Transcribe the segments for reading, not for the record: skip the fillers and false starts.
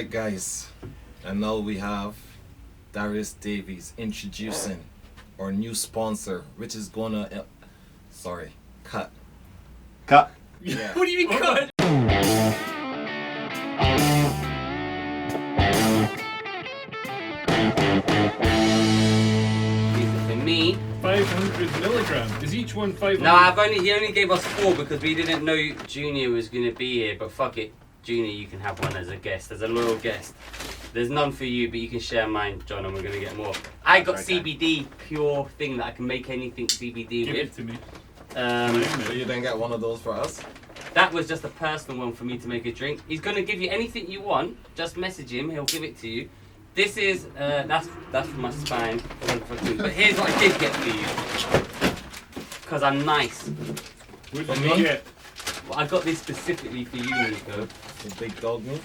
Alright guys, and now we have Darius Davies introducing our new sponsor, which is gonna cut. Yeah. What do you mean cut? For me, 500 milligrams. Is each one 500? no, he only gave us 4 because we didn't know Junior was gonna be here. But fuck it, Junior, you can have one as a guest, as a loyal guest. There's none for you, but you can share mine, John, and we're gonna get more. I got CBD, pure thing that I can make anything CBD Give with. it to me. So you didn't get one of those for us? That was just a personal one for me to make a drink. He's gonna give you anything you want. Just message him, he'll give it to you. This is that's for my spine. But here's what I did get for you, because I'm nice. What did you get? Well, I got this specifically for you, Nico. The big dog meat?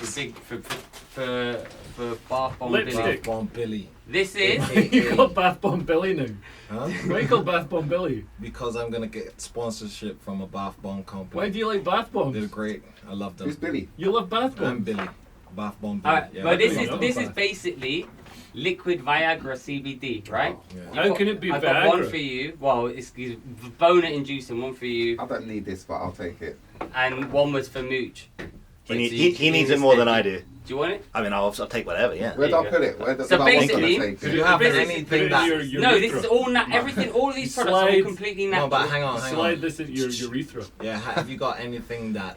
For Bath Bomb Lipstick. Billy. Bath Bomb Billy. This is You call Bath Bomb Billy now. Huh? Why you call Bath Bomb Billy? Because I'm gonna get sponsorship from a bath bomb company. Why do you like bath They're bombs? great. I love them. Who's Billy? You love bath I'm bombs? Billy. Bath bomb Billy. alright, Yeah, but this I love is Bath. basically liquid Viagra CBD, right? Yeah. You've How got- can it be I've got one Viagra? for you. Well, it's boner inducing, one for you, I don't need this, but I'll take it. and one was for Mooch. He needs it more than I do. Do you want it? I mean, I'll take whatever, yeah. Where do There I you put go. it? Where do So I want to basically- take Do it? you have Put it anything in that... your No, this urethra. is all everything. All of these products are all Slide. completely No, natural. but hang on. Slide this in your urethra. Yeah, have you got anything that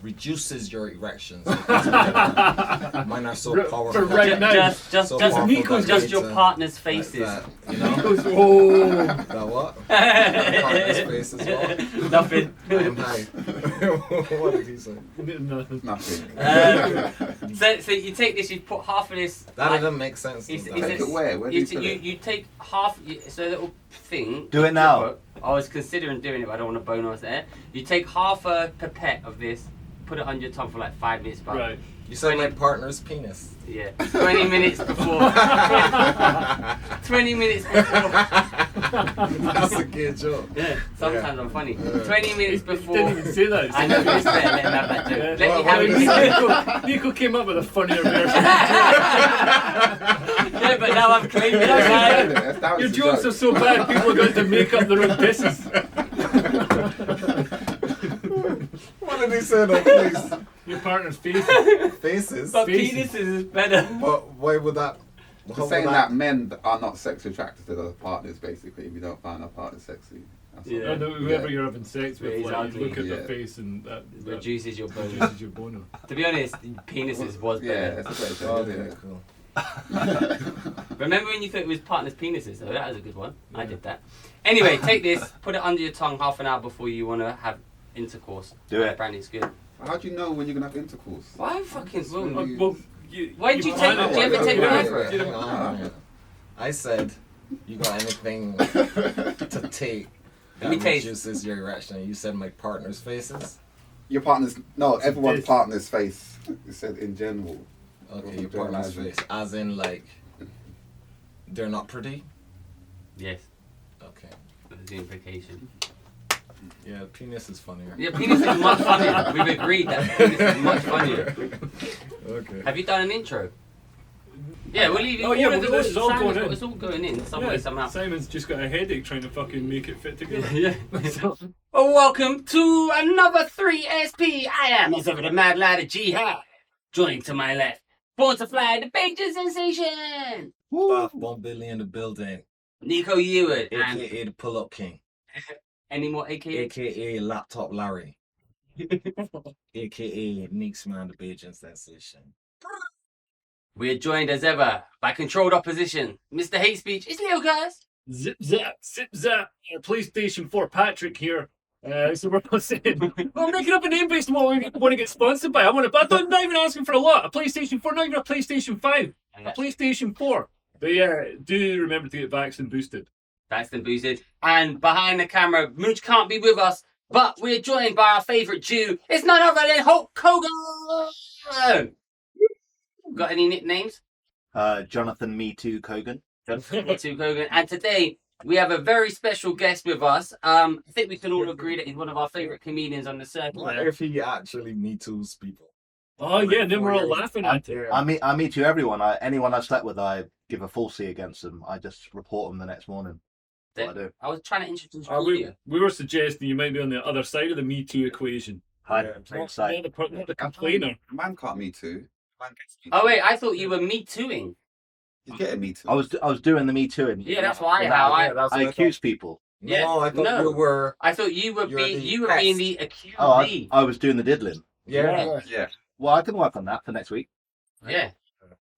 reduces your erections? Mine are so powerful. for right now. Just So powerful Nico's that just your it's, partner's like faces. that, you know? Oh, That what? Partner's face as well. Nothing. I'm high. What did he say? nothing. Nothing. So you take this, you put half of this. That like, doesn't make sense. it's- does it's that? Take it where? Where do you put it? you take half. So a little thing. Do it now. I was considering doing it, but I don't want to bone us there. You take half a pipette of this, put it on your tongue for like 5 minutes. But Right. You said my partner's penis. Yeah. 20 minutes before. 20 minutes before. That's a good joke. Yeah, sometimes I'm funny. 20 minutes He before. didn't even say that. I know, it's better. Let him have that joke. Yeah. Let me have it. Nico came up with a funnier version. Yeah, but now I'm claiming it. That was Your the jokes joke. are so bad, people are going to make up their own pisses. What did he say though, please? Your partner's face. Faces? But Faces. penises is better. But why would that... Just how saying would that men are not sex attracted to their partners, basically. We don't find our partners sexy. That's all. Yeah. I know whoever Yeah. you're having sex with, He's like, you ugly. look at their Yeah. face and that Reduces your boner. reduces your boner. To be honest, penises was Yeah, better. it's a great Oh, joke. okay, Yeah. cool. Remember when you thought it was partners' penises? Though that was a good one. I did that. Anyway, take this, put it under your tongue half an hour before you want to have intercourse. Do it. Brandy's good. How do you know when you're gonna have intercourse? Why fucking Well, will? Well, Why did you take? know Do you ever what- take yeah, Viagra? Hang on. I said, you got anything to take that Let me taste. reduces your erection? You said my partner's faces? Your partner's no, everyone's dish. partner's face. It said in general. Okay, your partner's face. As in, like, they're not pretty? Yes, Okay. that's the implication. Yeah, penis is funnier. Yeah, penis is much funnier. We've agreed that penis is much funnier. Okay. Have you done an intro? Yeah, we'll leave it. Oh, yeah, all of well, it- this is all Simon's going got- in. It's all going in some way, somehow. Simon's just got a headache trying to fucking make it fit together. Yeah. Well, welcome to another 3SP. I am as ever the mad lad of Jihad. Joining to my left, born to fly, the Bacon sensation. Bath Bomb Billy in the building. Nico YEARWOOD and AKA the Pull Up King. any more AKA? AKA Laptop Larry. AKA Neeks Man, the Beijing sensation. We're joined as ever by controlled opposition, Mr. Hate Speech. It's Leo, guys. Zip zap, zip zap. PlayStation 4 Patrick here. So we're saying, we're making up a name based on what we want to get sponsored by. But I'm not even asking for a lot. A PlayStation 4, not even a PlayStation 5. A PlayStation 4. But yeah, do remember to get vaccine boosted. That's the boosted. And behind the camera, Mooch can't be with us, but we're joined by our favourite Jew. It's none other than Hulk Hogan. Got any nicknames? Jonathan Me Too Kogan. Jonathan Hogan. And today we have a very special guest with us. I think we can all agree that he's one of our favourite comedians on the circuit. What if he actually Me Too's people? Oh yeah, and then we're all laughing at it. I Me Too everyone. Anyone I slept with, I give a falsie against them. I just report them the next morning. That's what I do. I was trying to introduce we were suggesting you might be on the other side of the Me Too equation. Not the complainer. Man can't me too. Man gets me too. Oh wait, I thought you were Me Tooing. You're getting me too. I was doing the Me Too, and Yeah, that's why I accuse people. Yeah, No, I thought you were. I thought you were being the accused. Oh, I was doing the diddling. Yeah. Well, I can work on that for next week. Yeah.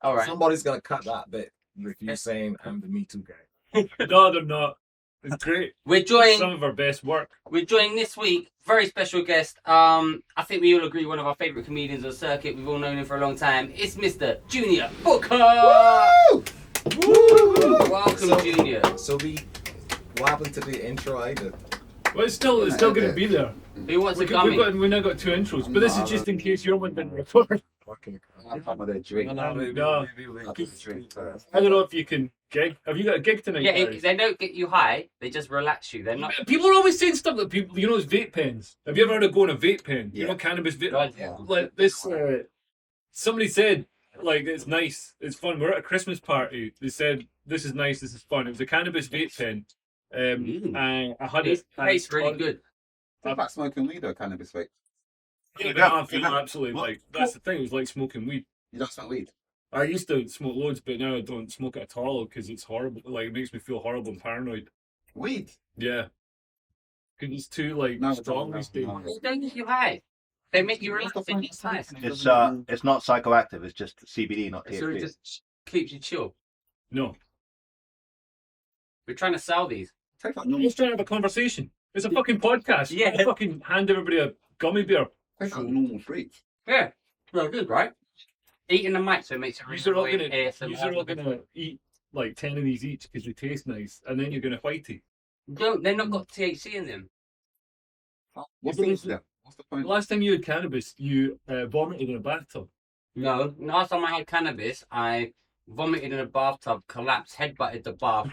All right. Somebody's gonna cut that bit with you saying I'm the Me Too guy. No, they're not. It's great. We're joining. Some of our best work. We're joining this week. Very special guest. I think we all agree one of our favourite comedians on the circuit. We've all known him for a long time. It's Mr. Junior Booker. Woo! Woo! Welcome, Junior. So what happened to the intro I did? Well, it's still going to be there. Who wants a We've gummy? now got 2 intros, but this is just in case your one didn't record. Some of their drink. No. I don't know if you can gig. Have you got a gig tonight? Yeah, guys? they don't get you high. They just relax you. They're not. People are always saying stuff that people, those vape pens. Have you ever heard of going a vape pen? Yeah. Cannabis vape. God, yeah. Like this, somebody said, like, it's nice, it's fun. We're at a Christmas party. They said, this is nice, this is fun. It was a cannabis vape pen. And I had it. It tastes really good. It's like smoking weed or cannabis vape. I feel absolutely like that's the thing. It was like smoking weed. You don't smoke weed. I used to smoke loads, but now I don't smoke it at all because it's horrible. Like it makes me feel horrible and paranoid. Weed. Yeah, because it's too strong these days. They don't get you high. They make you relax. They get nice. It's not psychoactive. It's just CBD, not THC. So it just keeps you chill. No, We're trying to sell these. Take like I'm normal. just trying to have a conversation. It's a fucking podcast. Yeah. I'll fucking hand everybody a gummy bear. Take like normal fruit. Yeah, well, good, right? Eating the mic so it makes it You're all really gonna, you're all gonna eat like 10 of these each because they taste nice, and then you're gonna whitey. They're not got THC in them. What's the use there? What's the point? Last time you had cannabis, you vomited in a bathtub. No, last time I had cannabis, I vomited in a bathtub, collapsed, headbutted the bath.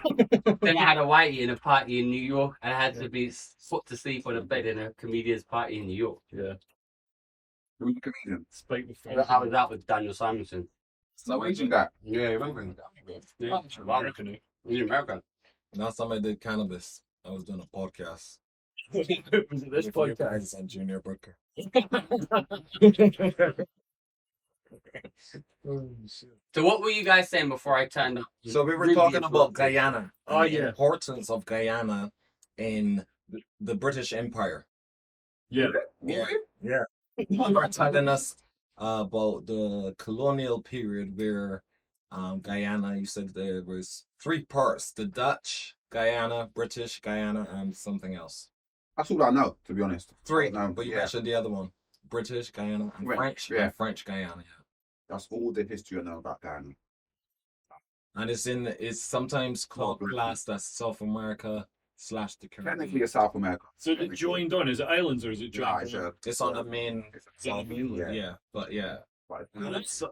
Then I had a whitey in a party in New York, and I had to be put to sleep on a bed in a comedian's party in New York. Yeah. Who's the comedian? Spike the I was out with Daniel Simonson. So where you that? Yeah, remember? Yeah, American. In America. Last time I did cannabis, I was doing a podcast. Was it this With your podcast? guys and Junior Booker. So what were you guys saying before I turned up? So we were Really talking about interrupted. Guyana. Oh, and the yeah. importance of Guyana in the British Empire. Yeah. Yeah. Yeah. You were telling us about the colonial period where Guyana, you said there was 3 parts: the Dutch Guyana, British Guyana, and something else. That's all I know, to be honest. 3, No, but you yeah. mentioned the other one: British Guyana and French, French. yeah. And French Guyana. Yeah. That's all the history I know about Guyana. And it's sometimes called classed as South America / the Technically, Caribbean. it's South America. So is it joined on? Is it islands or is it Nah, joined? It's on the main on the mainland. Yeah, but yeah.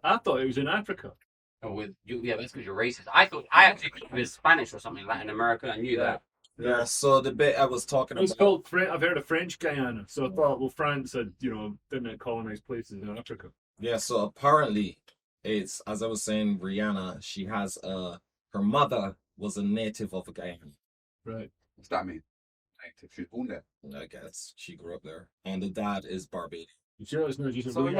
I thought it was in Africa. Oh, with you, yeah, that's because you're racist. I actually thought it was Spanish or something, Latin America. I knew that. Yeah, so the bit I was talking It was about. called. I've heard of French Guyana, so I thought, well, France had didn't colonize places in Africa. Yeah, so apparently it's, as I was saying, Rihanna, she has her mother was a native of Guyana. Right. What's that mean? Native. She was born there. I guess she grew up there. And the dad is Barbadian. You sure it's not just a So really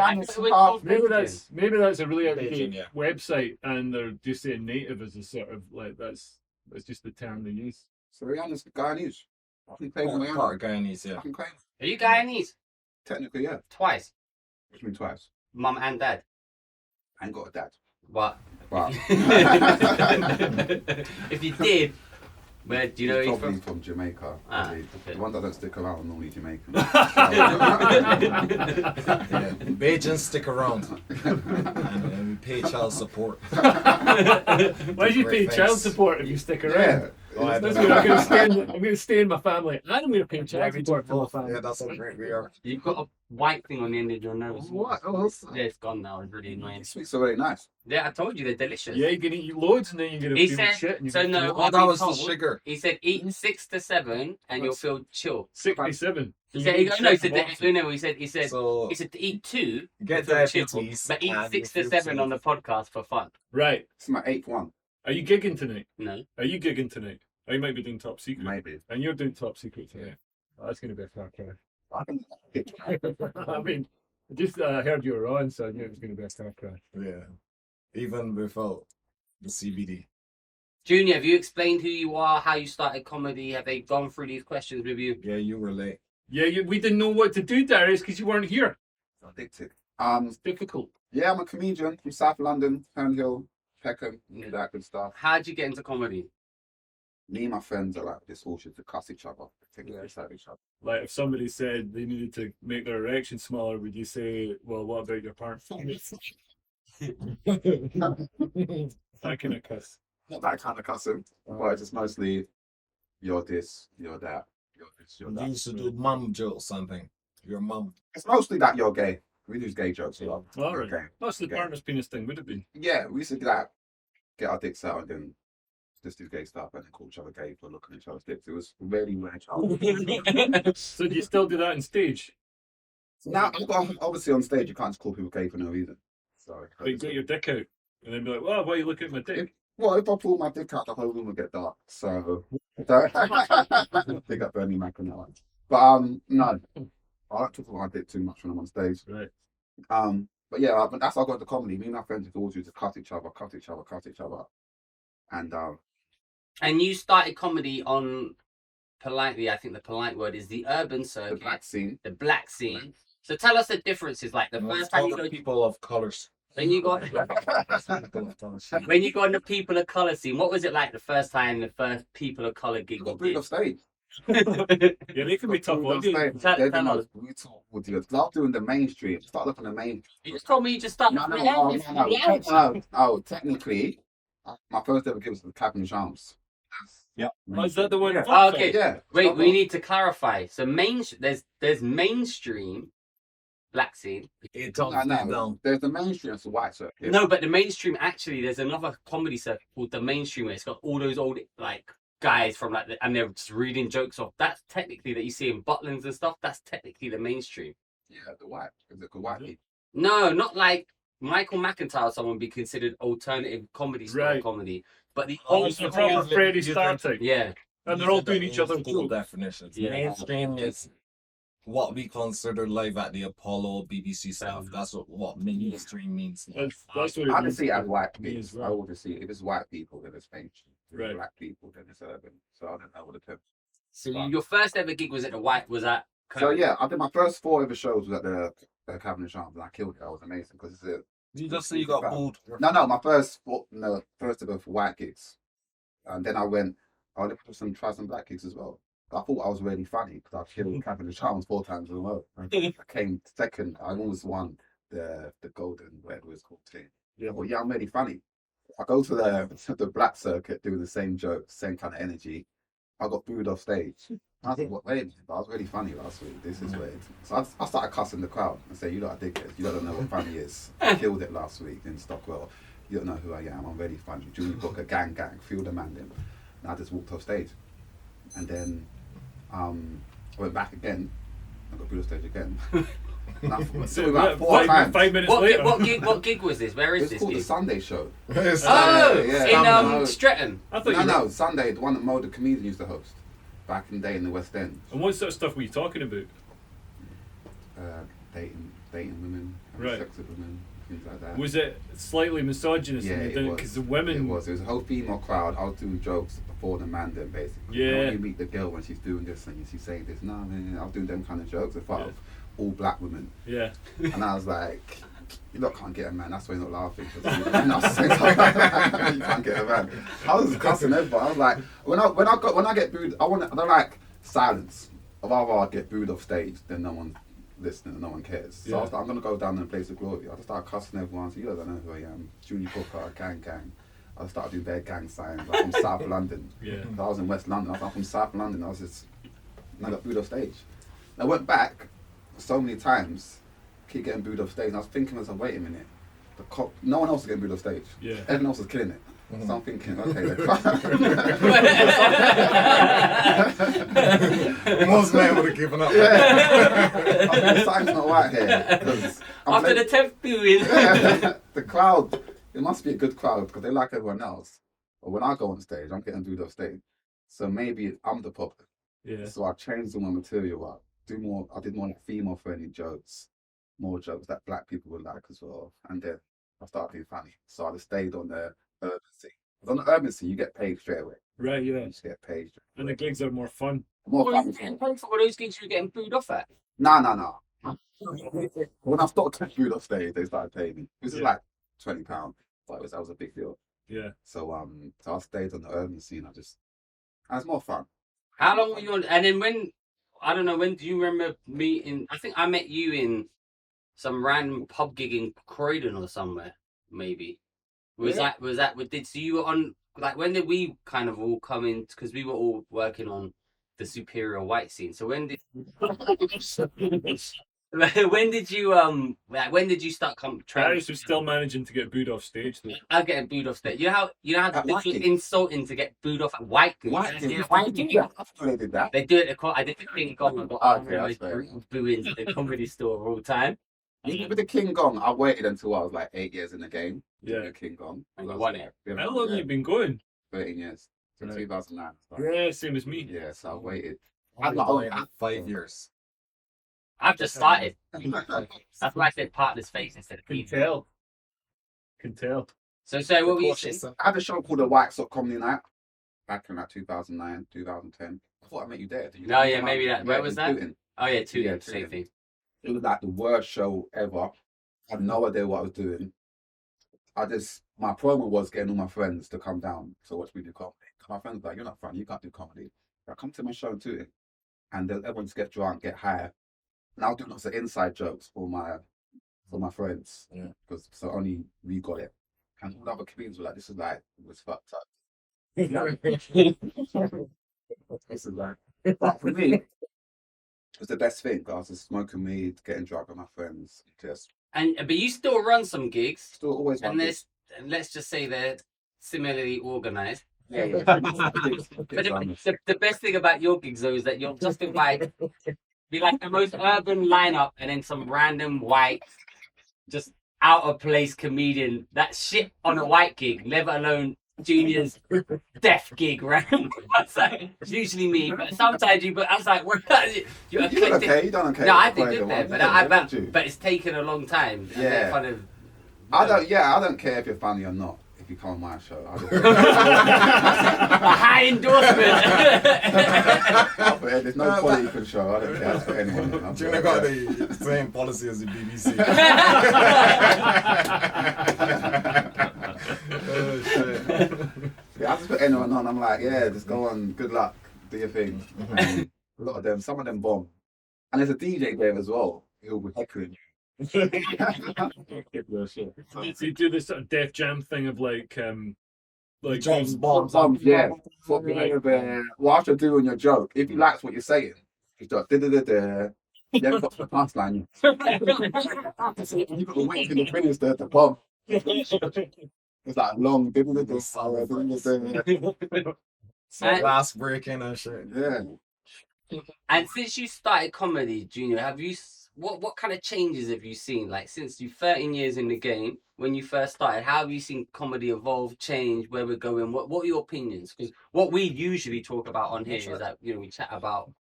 maybe that's a really Beijing, outdated yeah. website, and they're just saying native as a sort of like that's just the term they use. So Rihanna's Guyanese. I can claim Rihanna. Part Guyanese, I yeah. can claim. Are you Guyanese? Technically, yeah. Twice. Which means twice. Mum and dad. I ain't got a dad. But But if you did, where do you know he's he's probably from? from Jamaica. Ah, probably. okay. The ones that don't stick around are normally Jamaican. Yeah. Bajans stick around. And we pay child support. Why do you pay Great child thanks. support if you stick around? Yeah, I That's don't where know. I'm gonna stay in my family. And I'm gonna pay child support for my family. Yeah, that's what we are. You've got a white thing on the end of your nose. What? Oh, that's- Yeah, it's gone now. It's really annoying. Sweets are really nice. Yeah, I told you they're delicious. Yeah, you're gonna eat loads and then you're gonna He feel said- shit. And you're so gonna no, feel- Oh, I've that been was the told- sugar. He said eat 6 to 7 and you'll feel chill. 67. He said, no, he said, he said, So he said to eat 2, get feel chill, diabetes, but eat and 6 you to feel 7 safe. on the podcast for fun. Right. It's my 8th one. Are you gigging tonight? No. Are you gigging tonight? Or you might be doing top secret. Maybe. And you're doing top secret tonight. Oh, that's gonna be a car crash. I can I mean, I just heard you were on, so I knew it was gonna be a car crash. Yeah, even without the CBD. Junior, have you explained who you are, how you started comedy? Have they gone through these questions with you? Yeah, you were late. Yeah, we didn't know what to do, Darius, because you weren't here. addicted. It's difficult. Yeah, I'm a comedian from South London, Hernhill, Peckham, all that good stuff. How'd you get into comedy? Me and my friends are like this all should to cuss each other, take the piss out of each other. Like, if somebody said they needed to make their erection smaller, would you say, well, what about your partner? That kind of cuss. Not that kind of cussing, but it's just mostly you're this, you're that, you're this, you're You that. used to do mum jokes or something. Your mum. It's mostly that you're gay. We do gay jokes a lot. All right. Okay. That's the Okay. partner's penis thing, would it be? Yeah, we used to do that, get our dicks out and then just do gay stuff and then call each other gay for looking at each other's dicks. It was really weird. So do you still do that on stage? Now, obviously on stage, you can't just call people gay for no reason. Sorry. But you get your dick out and then be like, well, why are you looking at my dick? Well, if I pull my dick out, the whole room will get dark. So, big up Bernie Mac on that one. But no, I don't talk about my dick too much when I'm on stage. Right. But yeah, but that's how I got into comedy. Me and my friends always used to cut each other, and And you started comedy on, politely, I think the polite word is the urban the circuit, black scene. the black scene. So tell us the differences. Like the Let's first time talk you to go, people of colors. when you got when you got on the people of color scene, what was it like the first time the first people of color gig You got you booed off stage. Yeah, they can be tough Booed off audience. stage. Tell- They're the tell us. most brutal audience. 'Cause I was doing the mainstream. Start looking at the mainstream. You just told me you just started. No. Technically, my first ever gig was the Cap and Charms. Yep. Oh, is that the one? Yeah. Oh, okay. Yeah. Wait, we need to clarify. So there's mainstream black scene. It don't No, stay no. down. There's the mainstream, it's the white circuit. No, but the mainstream actually, there's another comedy circuit called the mainstream where it's got all those old like guys from like, and they're just reading jokes off. That's technically that you see in Butlins and stuff. That's technically the mainstream. Yeah, the white. Is it the white people? No, not like Michael McIntyre or someone be considered alternative comedy style Right. comedy, but the Oh, old It's the proper Freddie starting. yeah. And they're all doing each other's cool jokes. definitions. Yeah. Mainstream is what we consider live at the Apollo, BBC stuff. That's what mainstream means. That's what it I means. just see it as white Me people. as I well. always see it. If it's white people, then it's mainstream. If Right. it's black people, then it's urban. So I don't know what the term. So your first ever gig was at the White. Was at. So yeah, I did my first 4 ever shows was at the Cabin and Charms, and I killed it. I was amazing because it's a You just say you got booed. no, my first ever for white gigs, and then I went try some black gigs as well. I thought I was really funny because I killed Cabin and Charms 4 times in a row. I came second. I almost won the golden whatever it's called thing. Yeah. Well, yeah, I'm really funny. I go to the black circuit doing the same joke, same kind of energy. I got booed off stage. I was like, wait a minute, but I was really funny last week. This is weird. So I started cussing the crowd and say, you lot are dickheads. You don't know what funny is. I killed it last week in Stockwell. You don't know who I am. I'm really funny. Junior Booker, gang, feel the man them. And I just walked off stage. And then I went back again. I got booed off stage again. And I So about 4 times. 5 minutes later. What gig was this? Where is It's this called the gig? Sunday Show. Oh, Yeah. in Streatham. I thought you No, were... Sunday, the one that Mo the comedian used to host back in the day in the West End. And what sort of stuff were you talking about? Dating women, having Right. sex with women, things like that. Was it slightly misogynist? Yeah, it was. Because the women... It was a whole female crowd. I was doing jokes before the man then, basically. You know, Yeah. you meet the girl when she's doing this and she's saying this. No, I was doing them kind of jokes in front Yeah. of all black women. Yeah. And I was like, you lot can't get a man. That's why you're not laughing. 'Cause you can't get a man. I was cussing everybody. I was like, when I get booed, I don't like silence. I'd rather get booed off stage than no one listening and no one cares. So I was like, I'm gonna go down in a place of glory. I just started cussing everyone. So you don't know who I am. Junior Booker, gang. I started doing their gang signs. I'm from South London. Yeah. I was in West London. I'm from South London. And I got booed off stage. And I went back so many times, keep getting booed off stage. And I was thinking to myself, wait a minute. No one else is getting booed off stage. Yeah. Everyone else is killing it. So I'm thinking, okay, Most men would have given up. I think the sign's not right here. After the 10th booing. The crowd, it must be a good crowd because they like everyone else. But when I go on stage, I'm getting booed off stage. So maybe I'm the problem. Yeah. So I changed all my material up. I did more like female-friendly jokes, more jokes that black people would like as well. And then I started being funny. So I just stayed on the urban scene. On the urban scene, you get paid straight away. Right, yeah. You just get paid straight away. And the gigs are more fun. More What fun. were you getting paid for those gigs you were getting booed off at? No. When I started getting booed off stage, they started paying me. This is Yeah. like £20. But that was a big deal. Yeah. So I stayed on the urban scene. It was more fun. How long were you on? And then when do you remember meeting? I think I met you in some random pub gig in Croydon or somewhere, maybe. So you were on, like, when did we kind of all come in? Because we were all working on the superior white scene. So when did when did you start Darius was still managing to get booed off stage though. I was getting booed off stage. You know how At this white was gigs? insulting to get booed off at white gigs. White gigs? Yeah, white gigs. I thought they did that. They do it. I did the King Gong. I got Okay, that's fair. booing at the comedy store all the time. With the King Gong, I waited until I was like 8 years in the game. To Yeah. do the King Gong. And I you was won like, it. How long have you been going? 13 years. Since Right. 2009. Yeah, same as me. Yeah, so I waited. I've been going 5 years. I've just started. That's why I said partner's face instead of Can people. tell. So what were you saying? I had a show called the White Sock Comedy Night back in like 2009, 2010. I thought I met you there. Did you No, know? yeah, maybe that. Where was that? Tooting. Oh yeah, two. Yeah, Same two. thing. It was like the worst show ever. I had no idea what I was doing. My promo was getting all my friends to come down to watch me do comedy. My friends were like, you're not funny, you can't do comedy. But come to my show and Tooting. And then everyone just get drunk, get high. And I was doing lots of inside jokes for my friends. Yeah. So only we got it. And all the other comedians were like, this is like, it was fucked up. This is like, but for me, it was the best thing. I was just smoking weed, getting drunk with my friends, just But you still run some gigs, still always and wanted- let's just say they're similarly organised. Yeah. But the best thing about your gigs though is that you'll just be like the most urban lineup, and then some random white, just out of place comedian. That shit on a white gig, never alone Junior's deaf gig, right? It's usually me, but sometimes you. But I was like, "What?" You done okay. You done okay. No, I did good there, but but it's taken a long time. And Yeah. they're kind of. I don't care if you're funny or not. If you come on my show, A high endorsement. there's no quality you can show. I don't care. That's for anyone. Junior got the same policy as the BBC. Oh, shit. Yeah, I just put anyone on. I'm like, yeah, just go on. Good luck. Do your thing. A lot of them, some of them bomb. And there's a DJ there as well. He'll be heckling you. So you do this sort of Def Jam thing of like James Bond. Yeah. What after doing your joke, if he likes what you're saying, you start da-da-da-da. You haven't got to the punchline. You've got to wait for the finish the bomb. It's like long da-da-da-da. Last breaking and shit. Yeah. And since you started comedy, Junior, have you what kind of changes have you seen? Like since you 13 years in the game, when you first started, how have you seen comedy evolve, change, where we're going? What are your opinions? Because what we usually talk about on here is that we chat about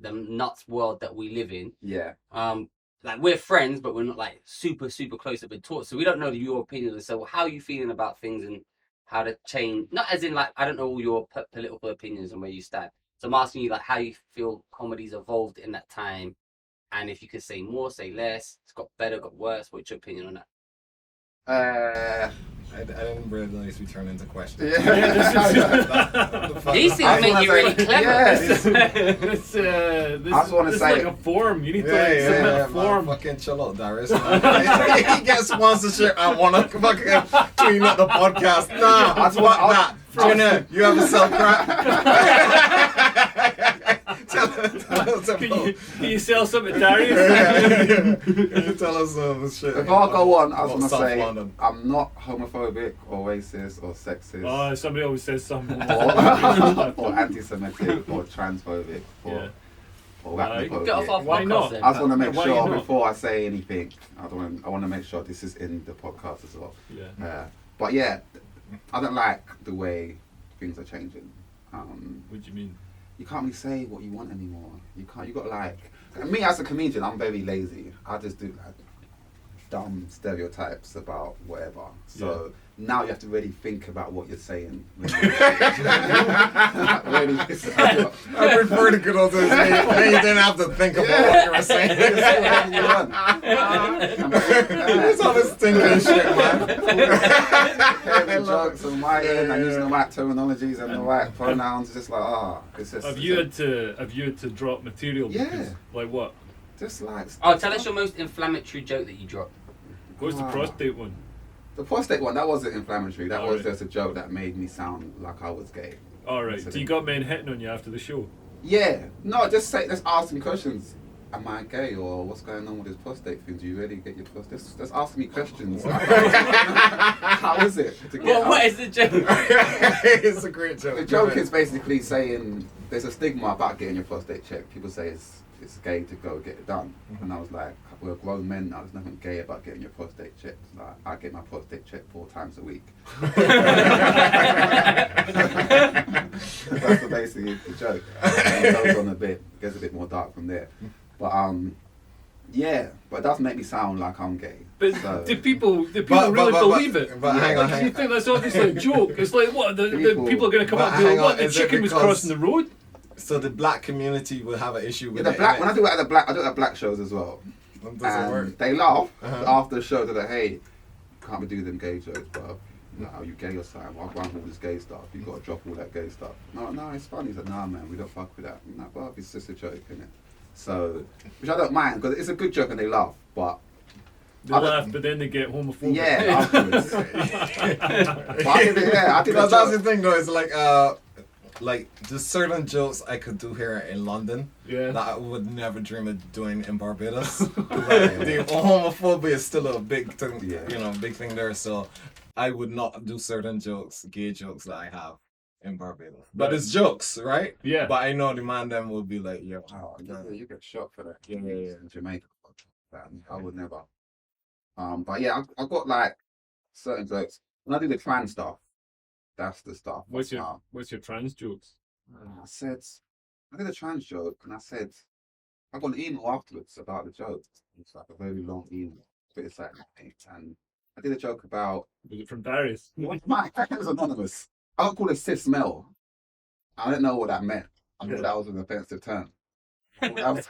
the nuts world that we live in. Yeah. Like we're friends, but we're not like super close that we talk. So we don't know your opinions. So how are you feeling about things and how to change? Not as in like I don't know all your political opinions and where you stand. So I'm asking you like how you feel comedy's evolved in that time, and if you could say more, say less. It's got better, got worse. What's your opinion on that? didn't realize we turned into questions. These things make you really clever. Yes. This I just want to is say like a form. You need to submit a man, form. fucking chill out, Darius. He gets sponsorship. I want to fucking clean up the podcast. Nah, That's fuck what that. Jenna, you have to sell crack. Can you sell something to Darius? Can you tell us some shit? If I go on, I was about gonna South say London? I'm not homophobic or racist or sexist Oh, somebody always says something. or anti-Semitic or transphobic or You can Get off arachnophobic. our Why podcast not? then. I just want to make Why sure not? before I say anything, I want to make sure this is in the podcast as well. Yeah. But yeah, I don't like the way things are changing. What do you mean? You can't really say what you want anymore. You can't. You got like me as a comedian. I'm very lazy. I just do like dumb stereotypes about whatever. So now you have to really think about what you're saying. Really. I prefer the good old days. Then you didn't have to think about what you were saying. It's all this thinking shit, man. Having jokes on my end and using the right terminologies and the right pronouns. It's just like it's just. Have you had to drop material? Yeah. Because, like what? Just like. Oh, tell us your most inflammatory joke that you dropped. What's the prostate one? The prostate one, that wasn't inflammatory. That Oh, was right. just a joke that made me sound like I was gay. Alright, That's so you got men hitting on you after the show? Yeah. No, just ask me questions. Am I gay or what's going on with this prostate thing? Do you really get your prostate? Just ask me questions. How is it to get Well, what is the joke? It's a great joke. The joke is basically saying there's a stigma about getting your prostate checked. People say it's gay to go get it done. And I was like, we're grown men now. There's nothing gay about getting your prostate checked. Like, I get my prostate checked 4 times a week. That's basically the joke. And it goes on a bit, gets a bit more dark from there. But yeah, but it does make me sound like I'm gay. But So- do people really believe it? But hang on, Like, you think that's obviously a joke? It's like what the people are going to come But up and be hang like, what? on, The is it chicken was because- crossing the road? So the black community will have an issue Yeah, with the it. black, when I do it I do it at black shows as well. It doesn't And work. they laugh Uh-huh. after the show. They're like, hey, can't we do them gay jokes, bro? Like, are you gay or something? Why want all this gay stuff? You got to drop all that gay stuff. No, it's funny. He's like, nah, man, we don't fuck with that. I'm like, well, it's just a joke, innit? So, which I don't mind because it's a good joke and they laugh. But They I don't- laugh, but then they get homophobic. yeah, afterwards. But I did it. Yeah, I did Because a that's the joke. thing though, it's like there's certain jokes I could do here in London Yeah. that I would never dream of doing in Barbados. Like, the homophobia is still a big thing, Yeah. big thing there. So I would not do certain jokes, gay jokes that I have in Barbados. But it's jokes, right? Yeah. But I know the man them will be like, yo, Oh, yeah, you get shot for that. Yeah. In Jamaica. I would never. But yeah, I got like certain jokes. When I do the trans stuff, that's the stuff. What's your trans jokes? I did a trans joke and I said, I got an email afterwards about the joke. It's like a very long email, but it's like, and I did a joke about, Was it from Darius? it was anonymous. I got called a cis male. I didn't know what that meant. I thought that was an offensive term. It's a bit of a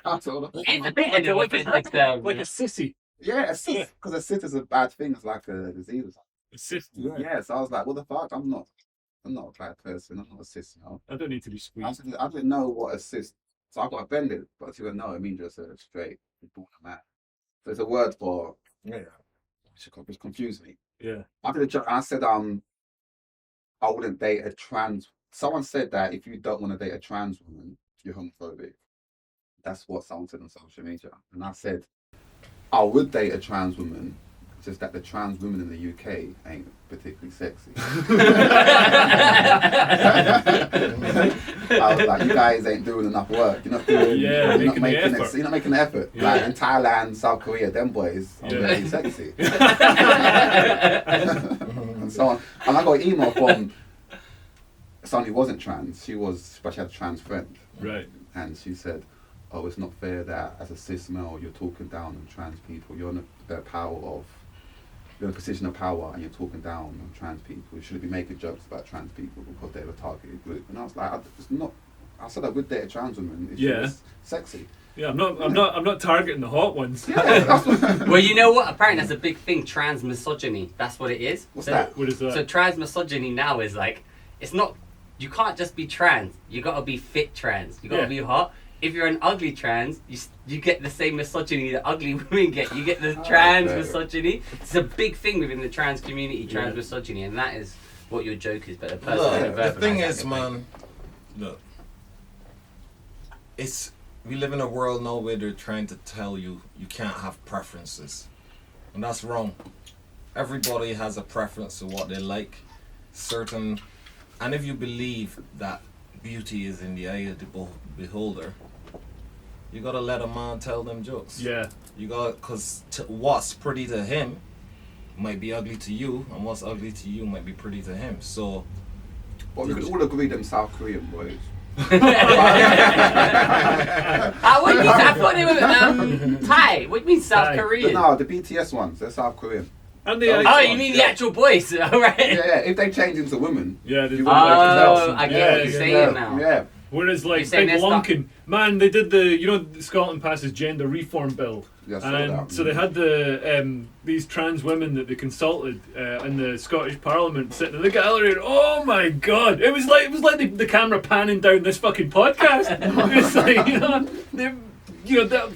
offensive term. Like a sissy. Yeah, because a cis is a bad thing. It's like a disease or something. A sis. Yeah, so I was like, what the fuck? I'm not a bad person. I'm not a cis, you know. I don't need to be squeezed. I didn't know what a cis. So I got offended, but she didn't know it means just a straight born man. So it's a word for which confused me. Yeah. I did a joke and I said I wouldn't date a trans. Someone said that if you don't want to date a trans woman, you're homophobic. That's what someone said on social media, and I said I would date a trans woman. Just that the trans women in the UK ain't particularly sexy. I was like, you guys ain't doing enough work. You're not doing. Yeah, you're not making the making effort. You're not making the effort. Yeah. Like in Thailand, South Korea, them boys are Yeah. very sexy. And so on. And I got an email from someone who wasn't trans. But she had a trans friend. Right. And she said, oh, it's not fair that as a cis male you're talking down on trans people. You're in a position of power and you're talking down on trans people. You shouldn't be making jokes about trans people because they're a targeted group. And I was like, I said I would date a trans woman if she Yeah. was sexy. Yeah, I'm not targeting the hot ones. Yeah, that's what, Well, you know what? Apparently, that's a big thing. Trans misogyny. That's what it is. What's that? What is that? So trans misogyny now is like, it's not. You can't just be trans. You gotta be fit trans. You gotta Yeah. be hot. If you're an ugly trans, you get the same misogyny that ugly women get. You get the trans okay. misogyny. It's a big thing within the trans community, trans Yeah. misogyny, and that is what your joke is. But the person Look, who the verbalized thing that is, can man, look, we live in a world now where they're trying to tell you can't have preferences, and that's wrong. Everybody has a preference to what they like, and if you believe that beauty is in the eye of the beholder, you gotta let a man tell them jokes. Yeah. You got, cause what's pretty to him might be ugly to you, and what's ugly to you might be pretty to him. So, but we could all agree them South Korean boys. What do you mean? I thought they were Thai. What do you mean South Thai. Korean? No, the BTS ones, they're South Korean. And they Oh, you mean the actual boys? All right. Yeah, if they change into women, Yeah, they you do. wouldn't recognize Oh, them. I get Yeah, what you're yeah, saying now. Yeah. Whereas like You're saying Big they're stuck- Lunkin, man, they did the Scotland passes gender reform bill, Yeah, I saw and that. so they had the these trans women that they consulted in the Scottish Parliament sitting in the gallery, and oh my god, it was like the camera panning down this fucking podcast. It's like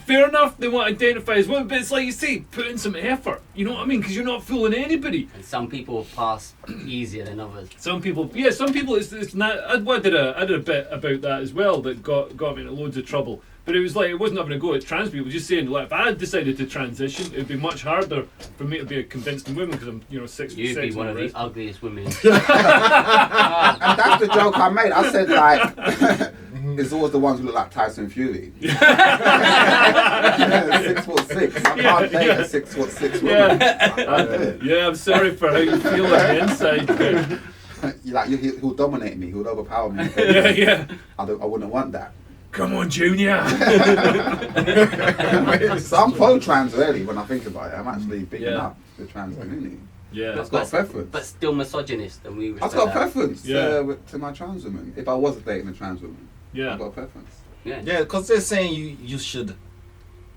fair enough they want to identify as women, but it's like you say, put in some effort. You know what I mean? Because you're not fooling anybody. And some people pass easier than others. Some people it's not. I did a bit about that as well that got me into loads of trouble. But it was like, it wasn't having a go at trans people, just saying, like, if I had decided to transition, it'd be much harder for me to be a convincing woman because I'm 6'6". You'd be one of the ugliest women. And that's the joke I made. I said, like, it's always the ones who look like Tyson Fury. 6'6". I can't date a 6'6" woman. Yeah. Yeah, I'm sorry for how you feel on the inside. He'll dominate me. He'll overpower me. Yeah. I wouldn't want that. Come on, Junior. So I'm pro-trans really when I think about it. I'm actually bigging Yeah. up the trans community. Yeah. I've got a preference. But still misogynist, and we I've respect got a that. preference Yeah. to my trans woman. If I was dating a trans woman, Yeah. I've got a preference. Yeah. yeah, because they're saying you should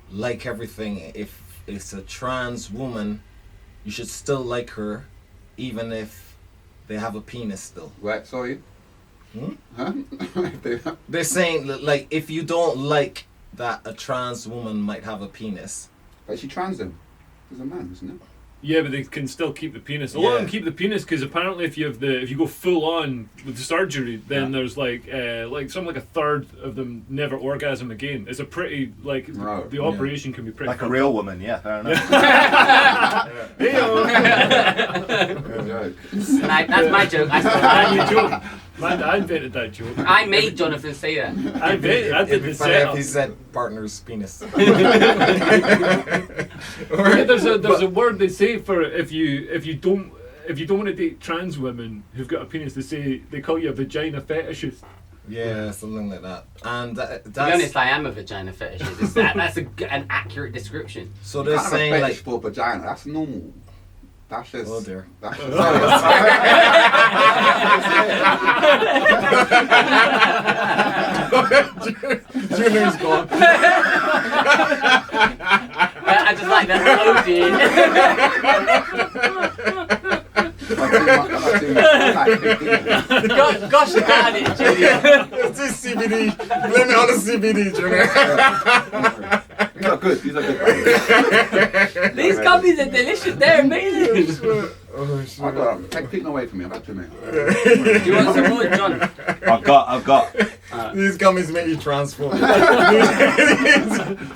like everything. If it's a trans woman, you should still like her, even if they have a penis still. Right, sorry? Huh? They're saying that, like, if you don't like that a trans woman might have a penis. But she trans then. There's a man, isn't it? Yeah, but they can still keep the penis. A lot of them keep the penis because apparently if you go full on with the surgery, then there's like something like a third of them never orgasm again. It's a pretty the operation can be pretty Like a real woman, yeah, fair enough. That's my joke. I joke. Man, I invented that joke. I made Jonathan say that. I did the If setup. he said partner's penis. Yeah, there's a word they say for if you don't want to date trans women who've got a penis, they call you a vagina fetishist. Yeah, something like that. And To be that's honest, I am a vagina fetishist. That's an accurate description. so You they're can't have a saying fetish like, for vagina. That's normal. That's just. oh dear. That's just. Junior's gone. I just like that emoji. Gosh, darn it, Junior. It's this CBD. Blame it on the CBD, Junior. These are good. These are good. These gummies are delicious. They're amazing. Oh shit. Take them away from me. I've had too many. Do you want some more, John? I've got. These gummies make you transform.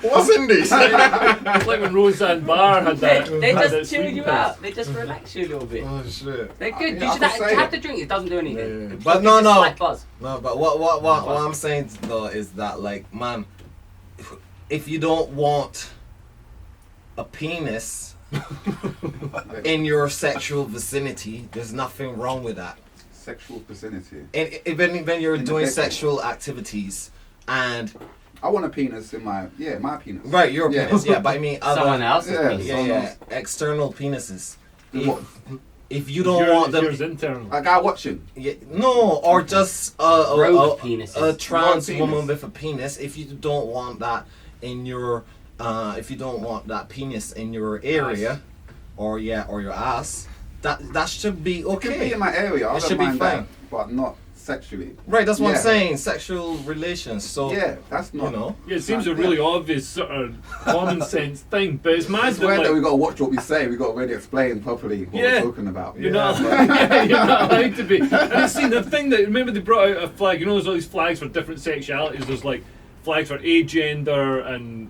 What's in these? It's like when Roseanne Barr had that. They had that just chill sleeping you pills. out. They just relax you a little bit. Oh shit. They're good. Yeah, You I should can say have it. to drink. It doesn't do anything. Yeah. It But gives you no. a slight buzz. No, but what I'm saying though is that, like, man, if you don't want a penis in your sexual vicinity, there's nothing wrong with that. Sexual vicinity. And even when you're In the doing bedroom. sexual activities, and I want a penis in my penis. right, your Yeah. penis, yeah, but I mean other, Someone else's Yeah. penis. yeah, external penises. What? if you don't want them, yours internal. A guy watching. yeah, no, or just Rogue penises. a trans Rogue woman penis. with a penis. If you don't want that in your, if you don't want that penis in your area, or your ass, that should be It could be okay. in my area. I It don't should be mind fine. that, but not sexually. Right, that's what Yeah. I'm saying. Sexual relations. So Yeah, that's not. you know, Yeah, it seems a really obvious sort of common sense thing, but it's mad It's that weird like, that we got to watch what we say. We got to really explain properly what Yeah. we're talking about. You're not, yeah, you're not allowed to be. And it's seen the thing that, remember they brought out a flag, you know, there's all these flags for different sexualities. There's like flags for agender and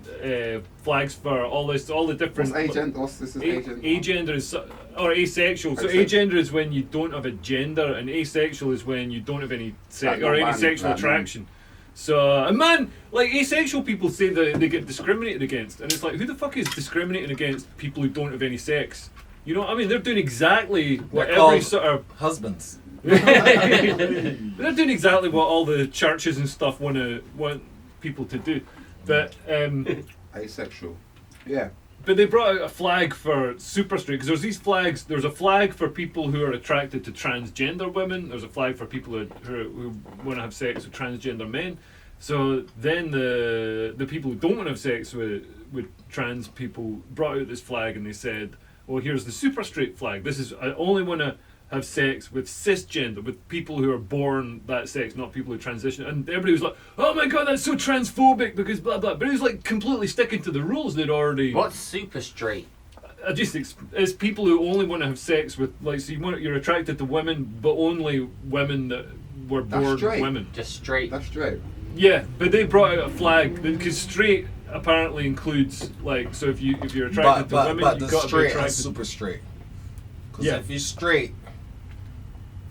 flags for all the different. What's agent? What's this? Is agent? Agender is, or asexual. So Asexual. agender is when you don't have a gender, and asexual is when you don't have any Like or any man, sexual like man. attraction. So, and man, like asexual people say that they get discriminated against, and it's like, who the fuck is discriminating against people who don't have any sex? You know what I mean? They're doing exactly what They're every called sort of husbands. they're doing exactly what all the churches and stuff want people to do. But Asexual. Yeah. but they brought out a flag for super straight, because there's these flags. There's a flag for people who are attracted to transgender women. There's a flag for people who want to have sex with transgender men. So then the people who don't want to have sex with trans people brought out this flag, and they said, well, here's the super straight flag. This is, I only want to have sex with cisgender, with people who are born that sex, not people who transition. And everybody was like, oh my god, that's so transphobic, because blah blah. But it was like completely sticking to the rules they'd already. What's super straight? It's people who only want to have sex with, like, so you're attracted to women, but only women that were That's born straight. women. Just straight. That's straight. Yeah, but they brought out a flag because straight apparently includes, like, so if you're attracted to women, but you've the got to be straight and attracted. super straight. Because Yeah. if you're straight,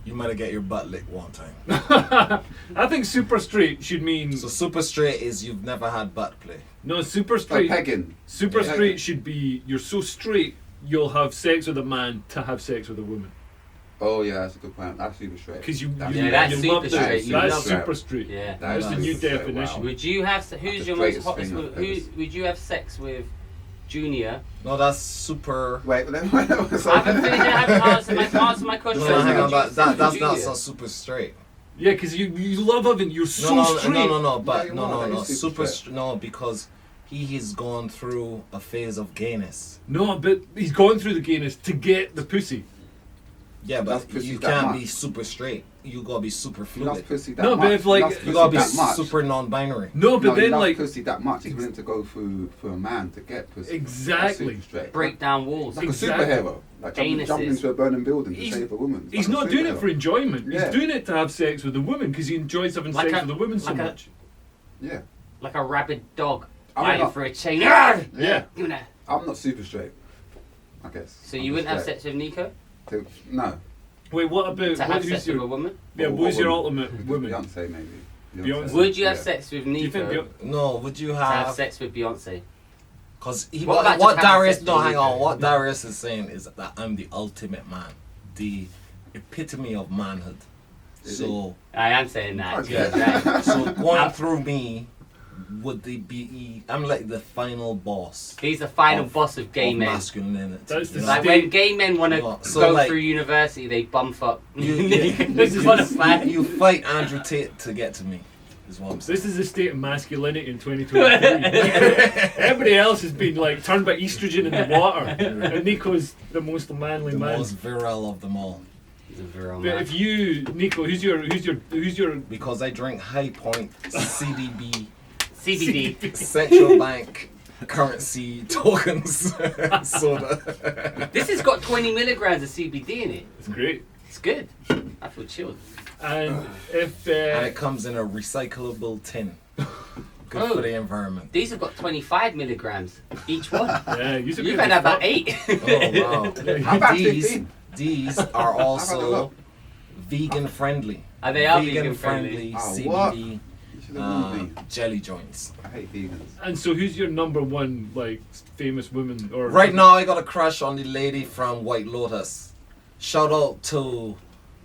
you might have get your butt licked one time. I think super straight should mean So super straight is you've never had butt play. no super Like straight. pegging. Super Yeah. straight should be you're so straight you'll have sex with a man to have sex with a woman, Oh yeah, that's a good point. That's super straight. because you That's Yeah, that's you super love the, straight. You that's love super that. straight. Yeah. That's the That new is straight, definition. wow. Would you have? Who's the your most straightest hottest? thing I've ever seen. Would you have sex with Junior? No, that's super. Wait, I haven't finished. I haven't answered my No, question. no, hang on. Would you That's sex with not Junior? super straight. Yeah, because you love having you're so No, straight. no. But Yeah, no. that is super straight. No, because he has gone through a phase of gayness. No, but he's gone through the gayness to get the pussy. Yeah, That's but pussy you that can't much. be super straight. You gotta be super He loves fluid. pussy that No, much. but if, like, He loves You pussy gotta be that much. super non-binary. No, but No, he then loves like pussy that much. He's willing to go through for a man to get pussy. Exactly. That's super straight. Break down walls. Like Exactly. a superhero. Like jump Anuses. into a burning building to He's- save a woman. It's he's like a not doing it superhero. for enjoyment. Yeah. He's doing it to have sex with a woman because he enjoys having Like sex a- with a woman so like a- much. Yeah. Like a rabid dog I'm fighting not- for a chain. Arrgh! Yeah. You know. I'm not super straight. I guess. So I'm you wouldn't just have straight. sex with Nico? No. Wait, what about To have who's sex with a your woman? yeah? Or Who's your woman. ultimate woman? Beyonce, maybe. Beyonce. Would you have Yeah. sex with Do you think Nico? No, would you To have have? sex with Beyonce? Because What about what just having Darius? sex No, with hang Nico? on. What Darius is saying is that I'm the ultimate man, the epitome of manhood. Is So I am saying that. Okay. Yeah, right. so going through me, would they be? I'm like the final boss. He's the final of- boss of gay of men. masculinity. That's the you know? Like when gay men want to Yeah, so go like- through university, they bump up. You This is what a fan. you fight Andrew Tate to get to me. Is what I'm saying. This is the state of masculinity in 2023. Everybody else has been like turned by estrogen in the water, and Nico's the most manly The Oh, man. most virile of them all. He's a virile But man. if you, Nico, who's your Because I drink High Point CDB CBD. central bank currency tokens soda. This has got 20 milligrams of CBD in it. It's great. It's good. I feel chilled. And if And it comes in a recyclable tin. Good Oh. for the environment. These have got 25 milligrams each one. yeah, You've had about 8. Oh wow. How about these 15? these are a also look. vegan friendly. And they are vegan friendly. Oh, CBD what? You should have warned me. jelly joints. I hate vegans. And so, who's your number one like famous woman or Right now, I got a crush on the lady from White Lotus. Shout out to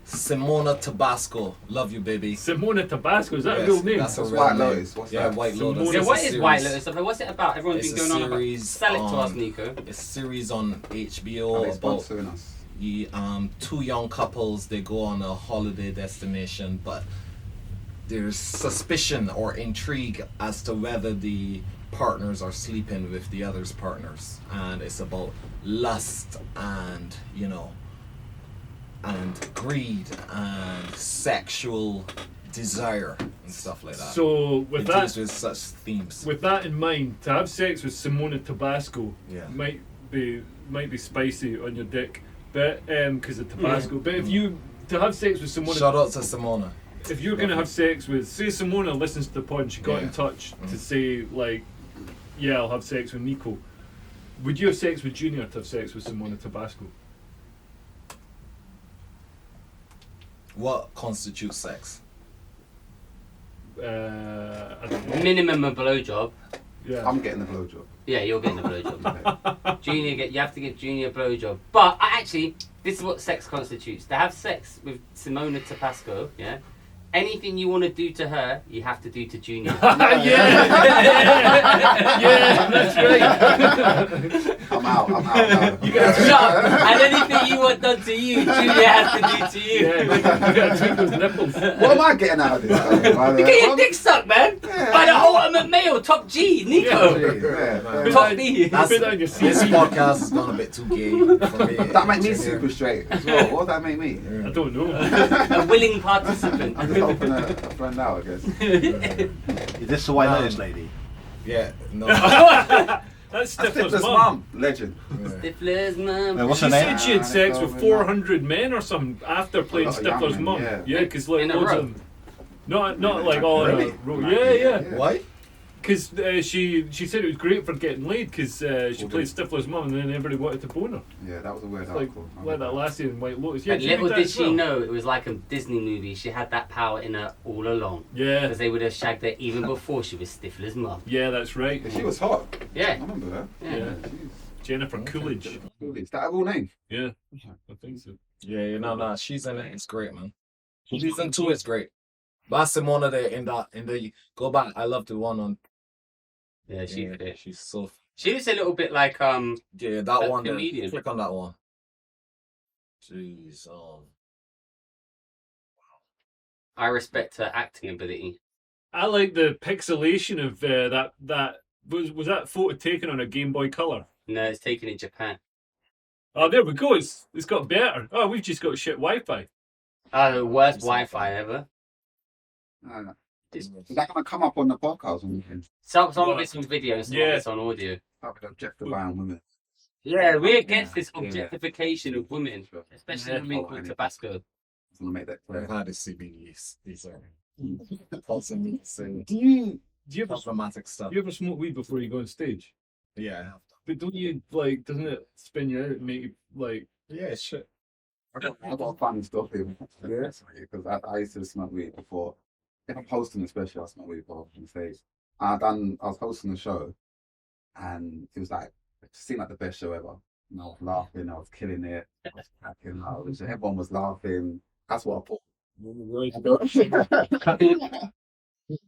Simona Tabasco. Love you, baby. Simona Tabasco? Is that Yes, a real name? that's a What's real White name. Lotus? What's Yeah, that? White Simona- Lotus. Yeah, is what a is series. White Lotus? What's it about? Everyone's It's been a going on about. series Sell it to us, on- Nico. It's a series on Are they HBO about sponsoring us? two young couples, they go on a holiday destination, but there's suspicion or intrigue as to whether the partners are sleeping with the other's partners, and it's about lust and and greed and sexual desire and stuff like that. So with that, with such themes. with that in mind, to have sex with Simona Tabasco might be spicy on your dick, but because of Tabasco. But if you to have sex with Simona, Shout out to Simona. if you're gonna have sex with, say Simona listens to the pod, and she got in touch to say like, yeah, I'll have sex with Nico. Would you have sex with Junior to have sex with Simona Tabasco? What constitutes sex? I don't know. Minimum a blowjob. Yeah. I'm getting the blowjob. Yeah, you're getting a blowjob. Junior, you have to give Junior a blowjob. But actually, this is what sex constitutes. To have sex with Simona Tabasco, yeah. Anything you want to do to her, you have to do to Junior. yeah, that's right. I'm out now. You gotta Shut up. And anything you want done to you, Junior has to do to you. Yeah, you gotta tweak those nipples. What am I getting out of this? You get your dick sucked, man. By the ultimate male, top G, Nico. Top B. Put that on your This CV. podcast has gone a bit too gay for me. That makes me super straight as well. What does that make me? I don't know. A willing participant. I'm just helping a friend out, I guess. Is this the White Lotus lady? Yeah, no. That's That's Stifler's Stifler's mum. mum. Legend. Stifler's mum. What's She her name? said she had sex with 400 men or something after playing lot of young Stifler's men, mum. yeah. Yeah, because like In a loads row? of them. Not like all Really? in a row. Yeah. Why? Because she said it was great for getting laid because she played Stifler's mum and then everybody wanted to bone her. Yeah, that was a weird Like article. like that last year in White Lotus. Yeah, And did you little read that did as she well? know it was like a Disney movie. She had that power in her all along. Yeah, Because they would have shagged her even before she was Stifler's mum. yeah, that's right. Yeah, she was hot. I Yeah. remember her. Yeah. Yeah. Jennifer Coolidge. Is that her real name? Yeah, I think so. Yeah, no, she's in it. It's great, man. Season 2 is great. But Simona there in the go back. I love the one on. Yeah, She's so. she looks a little bit like Yeah, that That one. There. comedian. Click on that one. Jeez, I respect her acting ability. I like the pixelation of that was that photo taken on a Game Boy Color. No, it's taken in Japan. Oh, there we go. It's got better. Oh, we've just got shit Wi-Fi. The worst Wi-Fi ever. Is that going to come up on the podcast? Some of it's on video and some Yeah. of it's on audio. Objectifying women. Yeah, we're against this objectification of women, especially Yeah. women called Tabasco. I want to make that I've clear. had this CBDs. These are also me saying Do you ever problematic stuff. smoke weed before you go on stage? Yeah, I have to. But don't you like? Doesn't it spin you out and make you like? Yeah, it's shit. I got a funny stuff here. Because I used to smoke weed before. If I'm hosting, especially, I smoke weed before on stage. I was hosting a show, and it was like it seemed like the best show ever. And I was laughing, I was killing it, I was cracking out. Everyone was laughing. That's what I thought.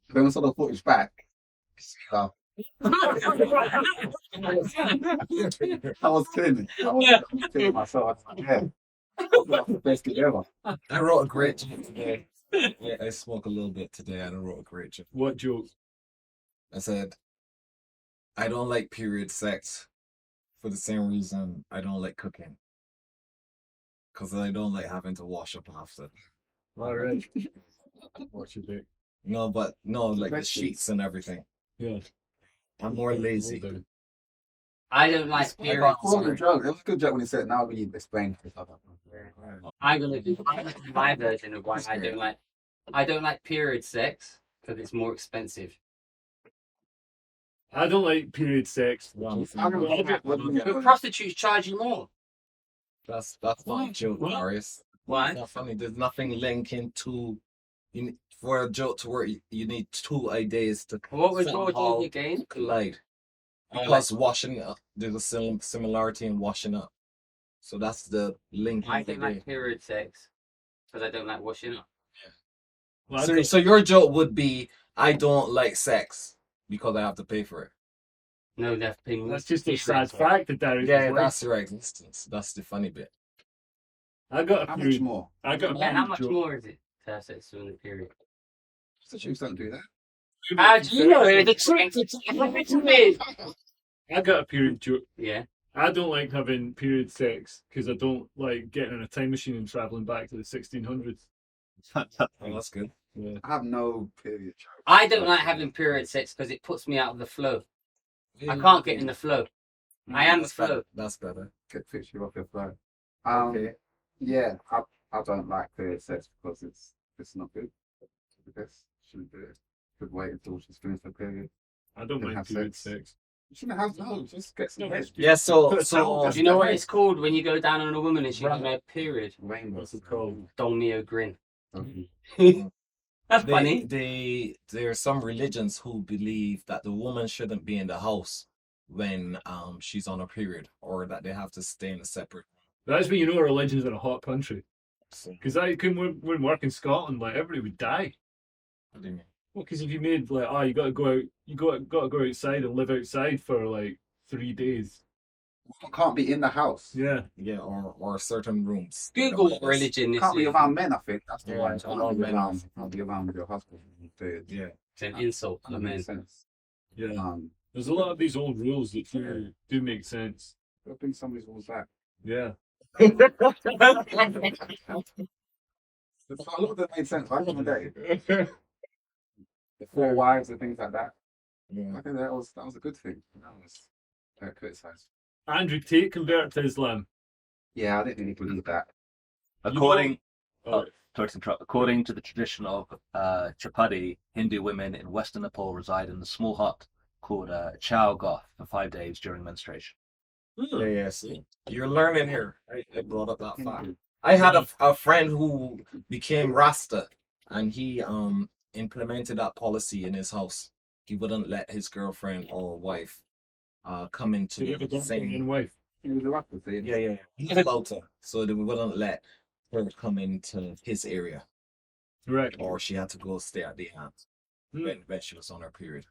Then I saw the footage back. I was killing it. I was killing myself. I was like, yeah. That's the best thing ever. I wrote a great joke today. Yeah, I spoke a little bit today and I wrote a great joke. What joke? I said, I don't like period sex for the same reason I don't like cooking. Because I don't like having to wash up after. All right. What's your dick? No, like the sheets and everything. Yeah. I'm more lazy. I don't like It period. was a joke. It was a good joke when he said, now we need to explain this other. I'm gonna do my version of why I don't like. I don't like period sex because it's more expensive. I don't like period sex. But prostitutes charge you more. That's not a joke, What? Darius. Why? It's not funny. There's nothing linking to for a joke to work. You need 2 ideas to What was your somehow joke again? collide. I Because washing up, there's a similarity in washing up. So that's the link. I don't like period sex because I don't like washing up. Well, I don't- So your joke would be, I don't like sex because I have to pay for it. No, they have to pay more. That's just a period sad sex. fact that Darius Yeah, is like. that's your existence. That's the funny bit. I got a How much period. more? I got a Yeah, how period much joke. more is it to have sex during the period? Prostitutes don't do that. How do you know? It's a trick. It's weird. I got a period joke. Yeah. I don't like having period sex because I don't like getting in a time machine and traveling back to the 1600s. Oh, that's good. Yeah. I have no period joke. I don't like having period sex because it puts me out of the flow. I can't get in the flow. I am the That's flow. better. That's better. Get picture off your flow. Okay. Yeah, I don't like period sex because it's not good. I guess shouldn't do it. Could wait until she's finished her period. I don't Can mind have period sex. sex. You shouldn't have just get some No, head. Yeah, so Do you know what it's called when you go down on a woman and she's on her period? Rainbow. What's it called? Dolmio grin. Okay. That's funny. there are some religions who believe that the woman shouldn't be in the house when she's on a period, or that they have to stay in a separate That's when you know religion's in a hot country. room. Because I couldn't when work in Scotland, like everybody would die. What do you mean? Well, because if you made like, you got to go out, you got to go outside and live outside for like 3 days. Women can't be in the house. Yeah. Yeah, or certain rooms. Google what religion this Can't be is. around men, I think. That's the Yeah, one. around men. Can't be around your husband. Period. Yeah. It's an insult to That men. makes sense. Yeah. There's a lot of these old rules that do make sense. I think somebody's rules back. Yeah. A lot of them made sense back in the day. The 4 wives and things like that. Yeah. I think that was a good thing. That was criticised. Andrew Tate converted to Islam. Yeah, I didn't really believe that. According, Oh, sorry to interrupt. According to the tradition of Chapadi, Hindu women in Western Nepal reside in a small hut called Chow Goth for 5 days during menstruation. Yeah, yeah. See, you're learning here. I brought up that fact. I had a friend who became Rasta, and he implemented that policy in his house. He wouldn't let his girlfriend or wife come into did you have a the girlfriend same. and wife? He was a rapper, see? Yeah. He's allowed to, so that we wouldn't let her come into his area, Right. or she had to go stay at the aunt Hmm. when she was on her period.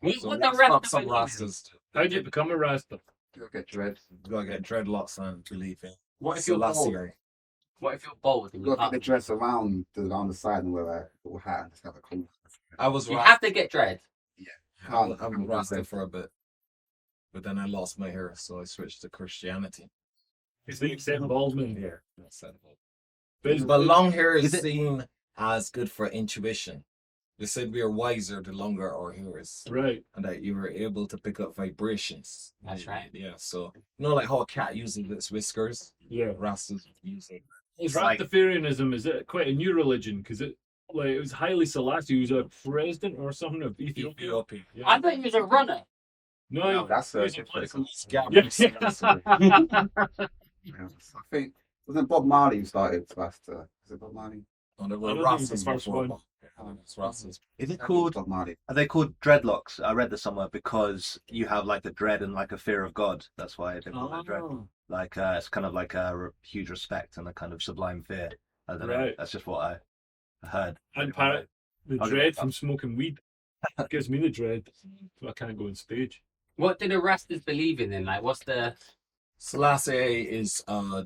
What So the that's rest what of some it is? Rastas do. How'd you become a Rasta? You'll get dread. You gotta get dreadlocks and believe in What if you're bald? Selassie. What if you're bald and You've got to you get the dress around the side and wear a little hat and just have a cool. I was You Rasta. have to get dread. I'm Rasta for a bit, but then I lost my hair, so I switched to Christianity. Is they accept bald men? Yeah, that's it. But But long hair is Is it- seen as good for intuition. They said we are wiser the longer our hair is, right. and that you were able to pick up vibrations. That's right. Yeah, so you know, like how a cat uses its whiskers, Yeah. Rastas use it. Is like- Rastafarianism, is it quite a new religion? Because it was Haile Selassie, who was a president or something of Ethiopia. Ethiopia. Yeah. I thought he was a runner. No, That's he was a different. political. Yeah. I think wasn't Bob Marley who started Rasta? Is it Bob Marley? On the I don't think Rastas it's the first before. one. It's Rastas. Is it I think called? Bob Marley? Are they called dreadlocks? I read this somewhere because you have like the dread and like a fear of God. That's why they call it dread. Oh, Like it's kind of like a huge respect and a kind of sublime fear. I don't know. Right. That's just what I heard. and parrot the I'll give dread it from smoking weed. Gives me the dread, so I can't go on stage. What do the Rastas believe in then? Like, what's the... Selassie is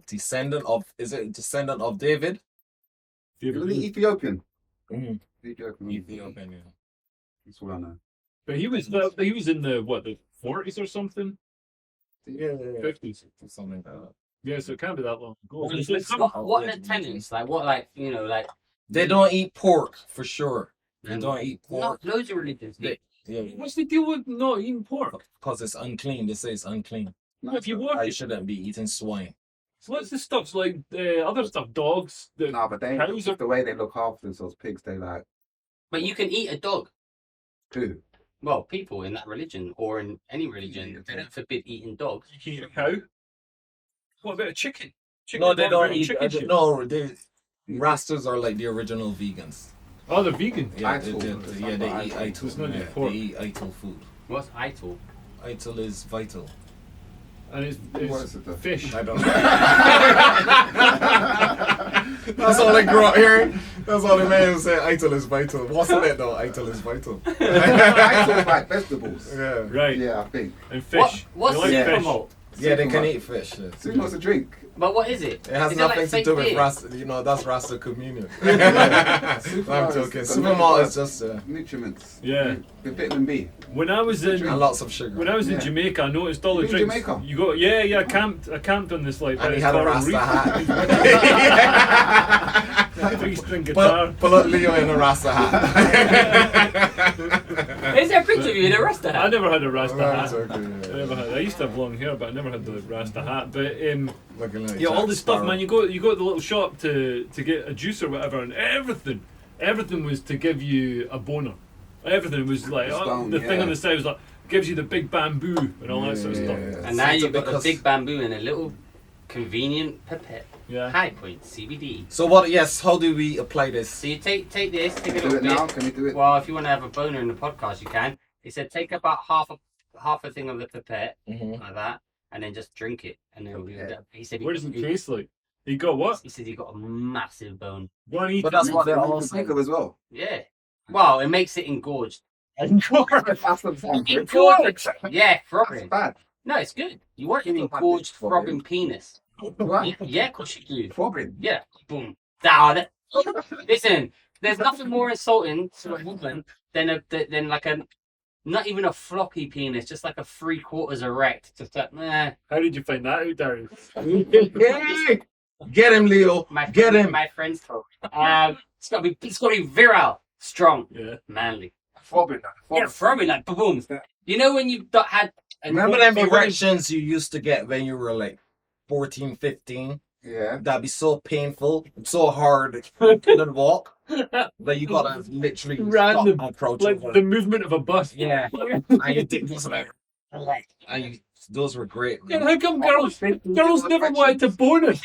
descendant of. Is it descendant of David? He was Ethiopian. Mhm. Ethiopian. Ethiopian. Yeah. That's all I know. But he was in the 40s or something, Yeah. 50s. Something like that. Yeah, so it can't be that long ago. What, It's some- what are the tenants? Like, what, like, you know, like... They don't eat pork for sure. They don't eat No, pork. loads of religions. Yeah, What's the deal with not eating pork? because it's unclean. They say it's unclean. No, if you You work, shouldn't be eating swine. what's the stuff like other stuff? Dogs. No, but they Cows are- the way they look after themselves, pigs, they like But you can eat a dog. do. Well, people in that religion or in any religion, they don't forbid eating dogs. You can eat a cow. What about a chicken? No, they don't burger, eat. chicken shit. No, Rastas are like the original vegans. Oh, they're vegan. Yeah, Ital. they eat ital. It's not Yeah, pork. they eat ital food. What's ital? Ital is vital. And it's What is it? The fish. I don't know. That's all I grew up hearing. That's all the man say. Ital is vital. What's in it though? Ital is vital. I talk like vegetables. Yeah. Right. Yeah, I think. And fish. What's They like super fish. malt? Yeah, they can eat fish. Yeah. Sumo's a drink. But what is it? It has Is nothing like to do with beer? Rasta. You know, that's Rasta communion. I'm joking. Supermalt is just nutriments. Yeah. With vitamin B. When I was in and lots of sugar. when I was in Yeah. Jamaica, I noticed all the You been in drinks. Jamaica? You got yeah. I camped on this like And he had a coral Rasta reef. hat. 3-string guitar. Pull up Leo in a Rasta hat. Is there a picture of you in a Rasta I hat? never had a Rasta hat. Okay, I never had. I used to have long hair, but I never had the Rasta hat. But Looking like yeah, all Jack this stuff, Sparrow. man. You go to the little shop to get a juice or whatever, and everything was to give you a boner. Everything was like Stone, the thing yeah. on the side was like gives you the big bamboo and all that sort of stuff. Yeah. And now It's you've got the because- big bamboo and a little convenient pipette. Yeah. High Point CBD. So what? Yes. How do we apply this? So you take this, take a Do little it now? bit. Can we do it? Well, if you want to have a boner in the podcast, you can. He said take about half a thing of the pipette Mhm. like that, and then just drink it, and then Okay. he said What does it taste like? You got what? He said you got a massive bone. Go and eat But it. that's what they're You all can saying. think of as well. Yeah. Well, it makes it engorged. That's the thing. Engorged. Yeah, That's throbbing. bad. No, it's good. You want an You don't have engorged, this throbbing. throbbing penis. Right? Yeah, of course you do. Throbbing. Yeah, boom. Down. Listen, there's nothing more insulting to a woman than like a, not even a floppy penis, just like a 3/4 erect. Just like, How did you find that out, Darius? Get him, Leo. Get him. My friends told me. It's gotta be virile, strong, Yeah. manly. Throbbing. Yeah, throbbing like boom. You know when you had. Remember them erections you used to get when you were like 14, 15? Yeah. That'd be so painful, so hard. You couldn't walk. That you gotta literally Random, stop approach like over. the movement of a bus. Yeah. And you dick was like, and you, those were great. Yeah, Man. how come girls never wanted to bone us?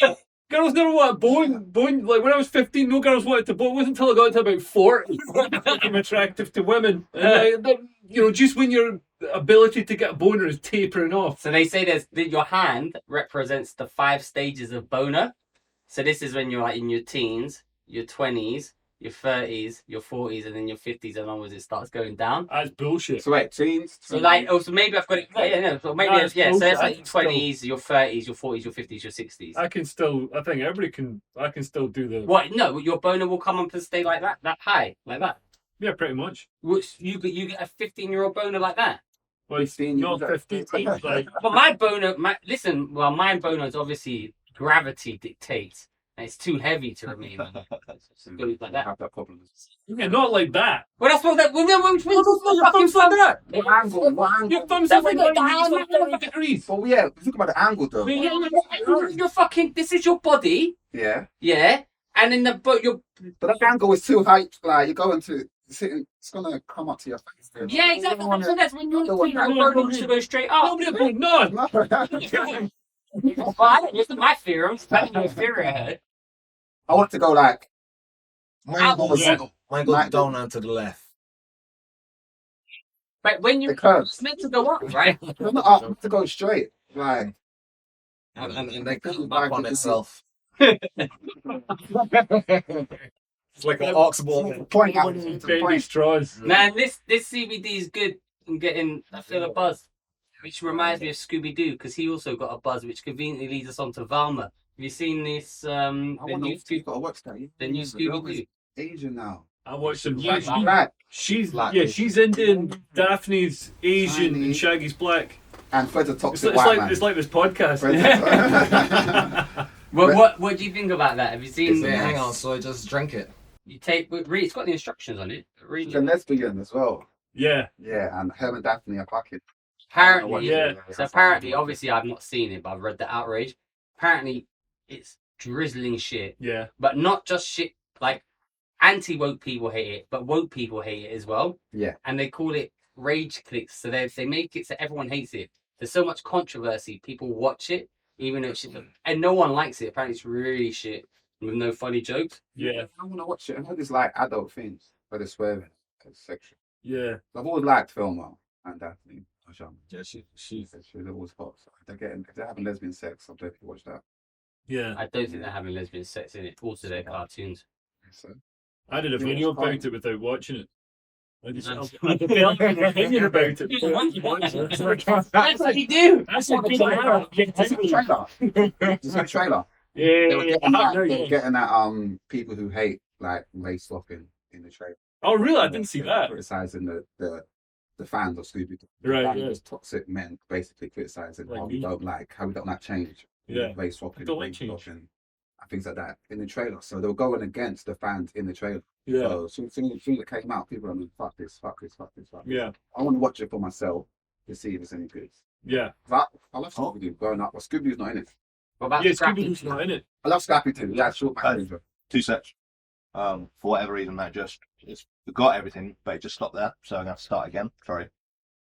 Girls never wanted bone. Like when I was 15, no girls wanted to bone. It wasn't until I got to about 40 I became attractive to women. And just when your ability to get a boner is tapering off. So they say that your hand represents the 5 stages of boner. So this is when you're like in your teens, your 20s, your 30s, your 40s, and then your 50s, and onwards it starts going down. That's bullshit. So wait, teens. So like, so maybe I've got it. Yeah, no. So maybe That's yeah. So bullshit. it's like your Still- 20s, your 30s, your 40s, your 50s, your 60s. I think everybody can. I can still do the. What? No, your boner will come up and stay like that high, like that. Yeah, pretty much. Which you get a 15-year-old boner like that. Well, it's 15, not you- 15. Like, But my boner, my boner is obviously gravity dictates, and it's too heavy to remain. So it goes like I that. have that problem. yeah, not like that. Well, that's what that. Well, no, which means fucking fun that. What angle? What angle? Your thumbs That's are like like 90 degrees. Well, yeah, think about the angle though. You're fucking. This is your body, Yeah. yeah, and in the but your But that angle is too high. Like you're going to sitting, it's gonna come up to your face. yeah, exactly. So that's when I don't want your that. boner should go straight up. Nobody will none. Well, I don't listen to my theorems. That's my theory I heard. I want to go like Mine goes, Yeah. mine goes Mine- down and to the left. But when you the curves. it's meant to go up, right? No, not up. I want to go straight. Like And they come back on itself. It's like an ox ball. point out. Baby straws. Man, this CBD is good. I'm getting. I feel a buzz, which reminds me of Scooby Doo because he also got a buzz, which conveniently leads us on to Valma. Have you seen this? I The want new to got to watch that. the new Scooby Doo. Asian now. I watched some. Black, Yeah, black, she's Black. she's Indian. Daphne's Asian, and Chinese. Shaggy's black. and Fred's a It's, toxic it's white like man. it's like this podcast. Fred's What do you think about that? Have you seen? Say, hang on, so I just drink it. You take. Read. It's got the instructions on it. Read She's a it. lesbian as well. Yeah, Yeah, and her and Daphne are fucking. Apparently, Yeah. So apparently, obviously, I've not seen it, but I've read the outrage. Apparently, it's drizzling shit. yeah. But not just shit, like anti-woke people hate it, but woke people hate it as well. Yeah. And they call it rage clicks. So they make it so everyone hates it. There's so much controversy, people watch it, even though it's shit, and no one likes it. Apparently it's really shit with no funny jokes. Yeah, I want to watch it. I heard it's like adult things, but it's swearing. It's sexual. yeah. I've always liked Filmo and Daphne. Yeah, she's She's always hot. So if they're having lesbian sex, I'll definitely watch that. Yeah, I don't think they're having lesbian sex in it. Also, they're cartoons. So I did a Yeah, video it's fine. about it without watching it. I just I developed an opinion about it. That's what you do. That's what It's a trailer. They were getting at people who hate like race swapping in the trailer. Oh, really? I didn't see that. Criticizing the fans of Scooby Doo. Right, yeah. Those toxic men basically criticizing Like how me. we don't like change. Yeah. Race swapping, I don't like race change. swapping, and things like that in the trailer. So they were going against the fans in the trailer. Yeah. So as soon as it came out, people were like, fuck this. Yeah. I want to watch it for myself to see if it's any good. Yeah. I love Scooby Doo growing up, but Scooby Doo's not in it. What about Yeah, Scrappy? Scooby Doo's not in it. I love Scrappy too. Yeah, sure. Two sets. For whatever reason, that just forgot everything, but it just stopped there. So I'm gonna have to start again. Sorry.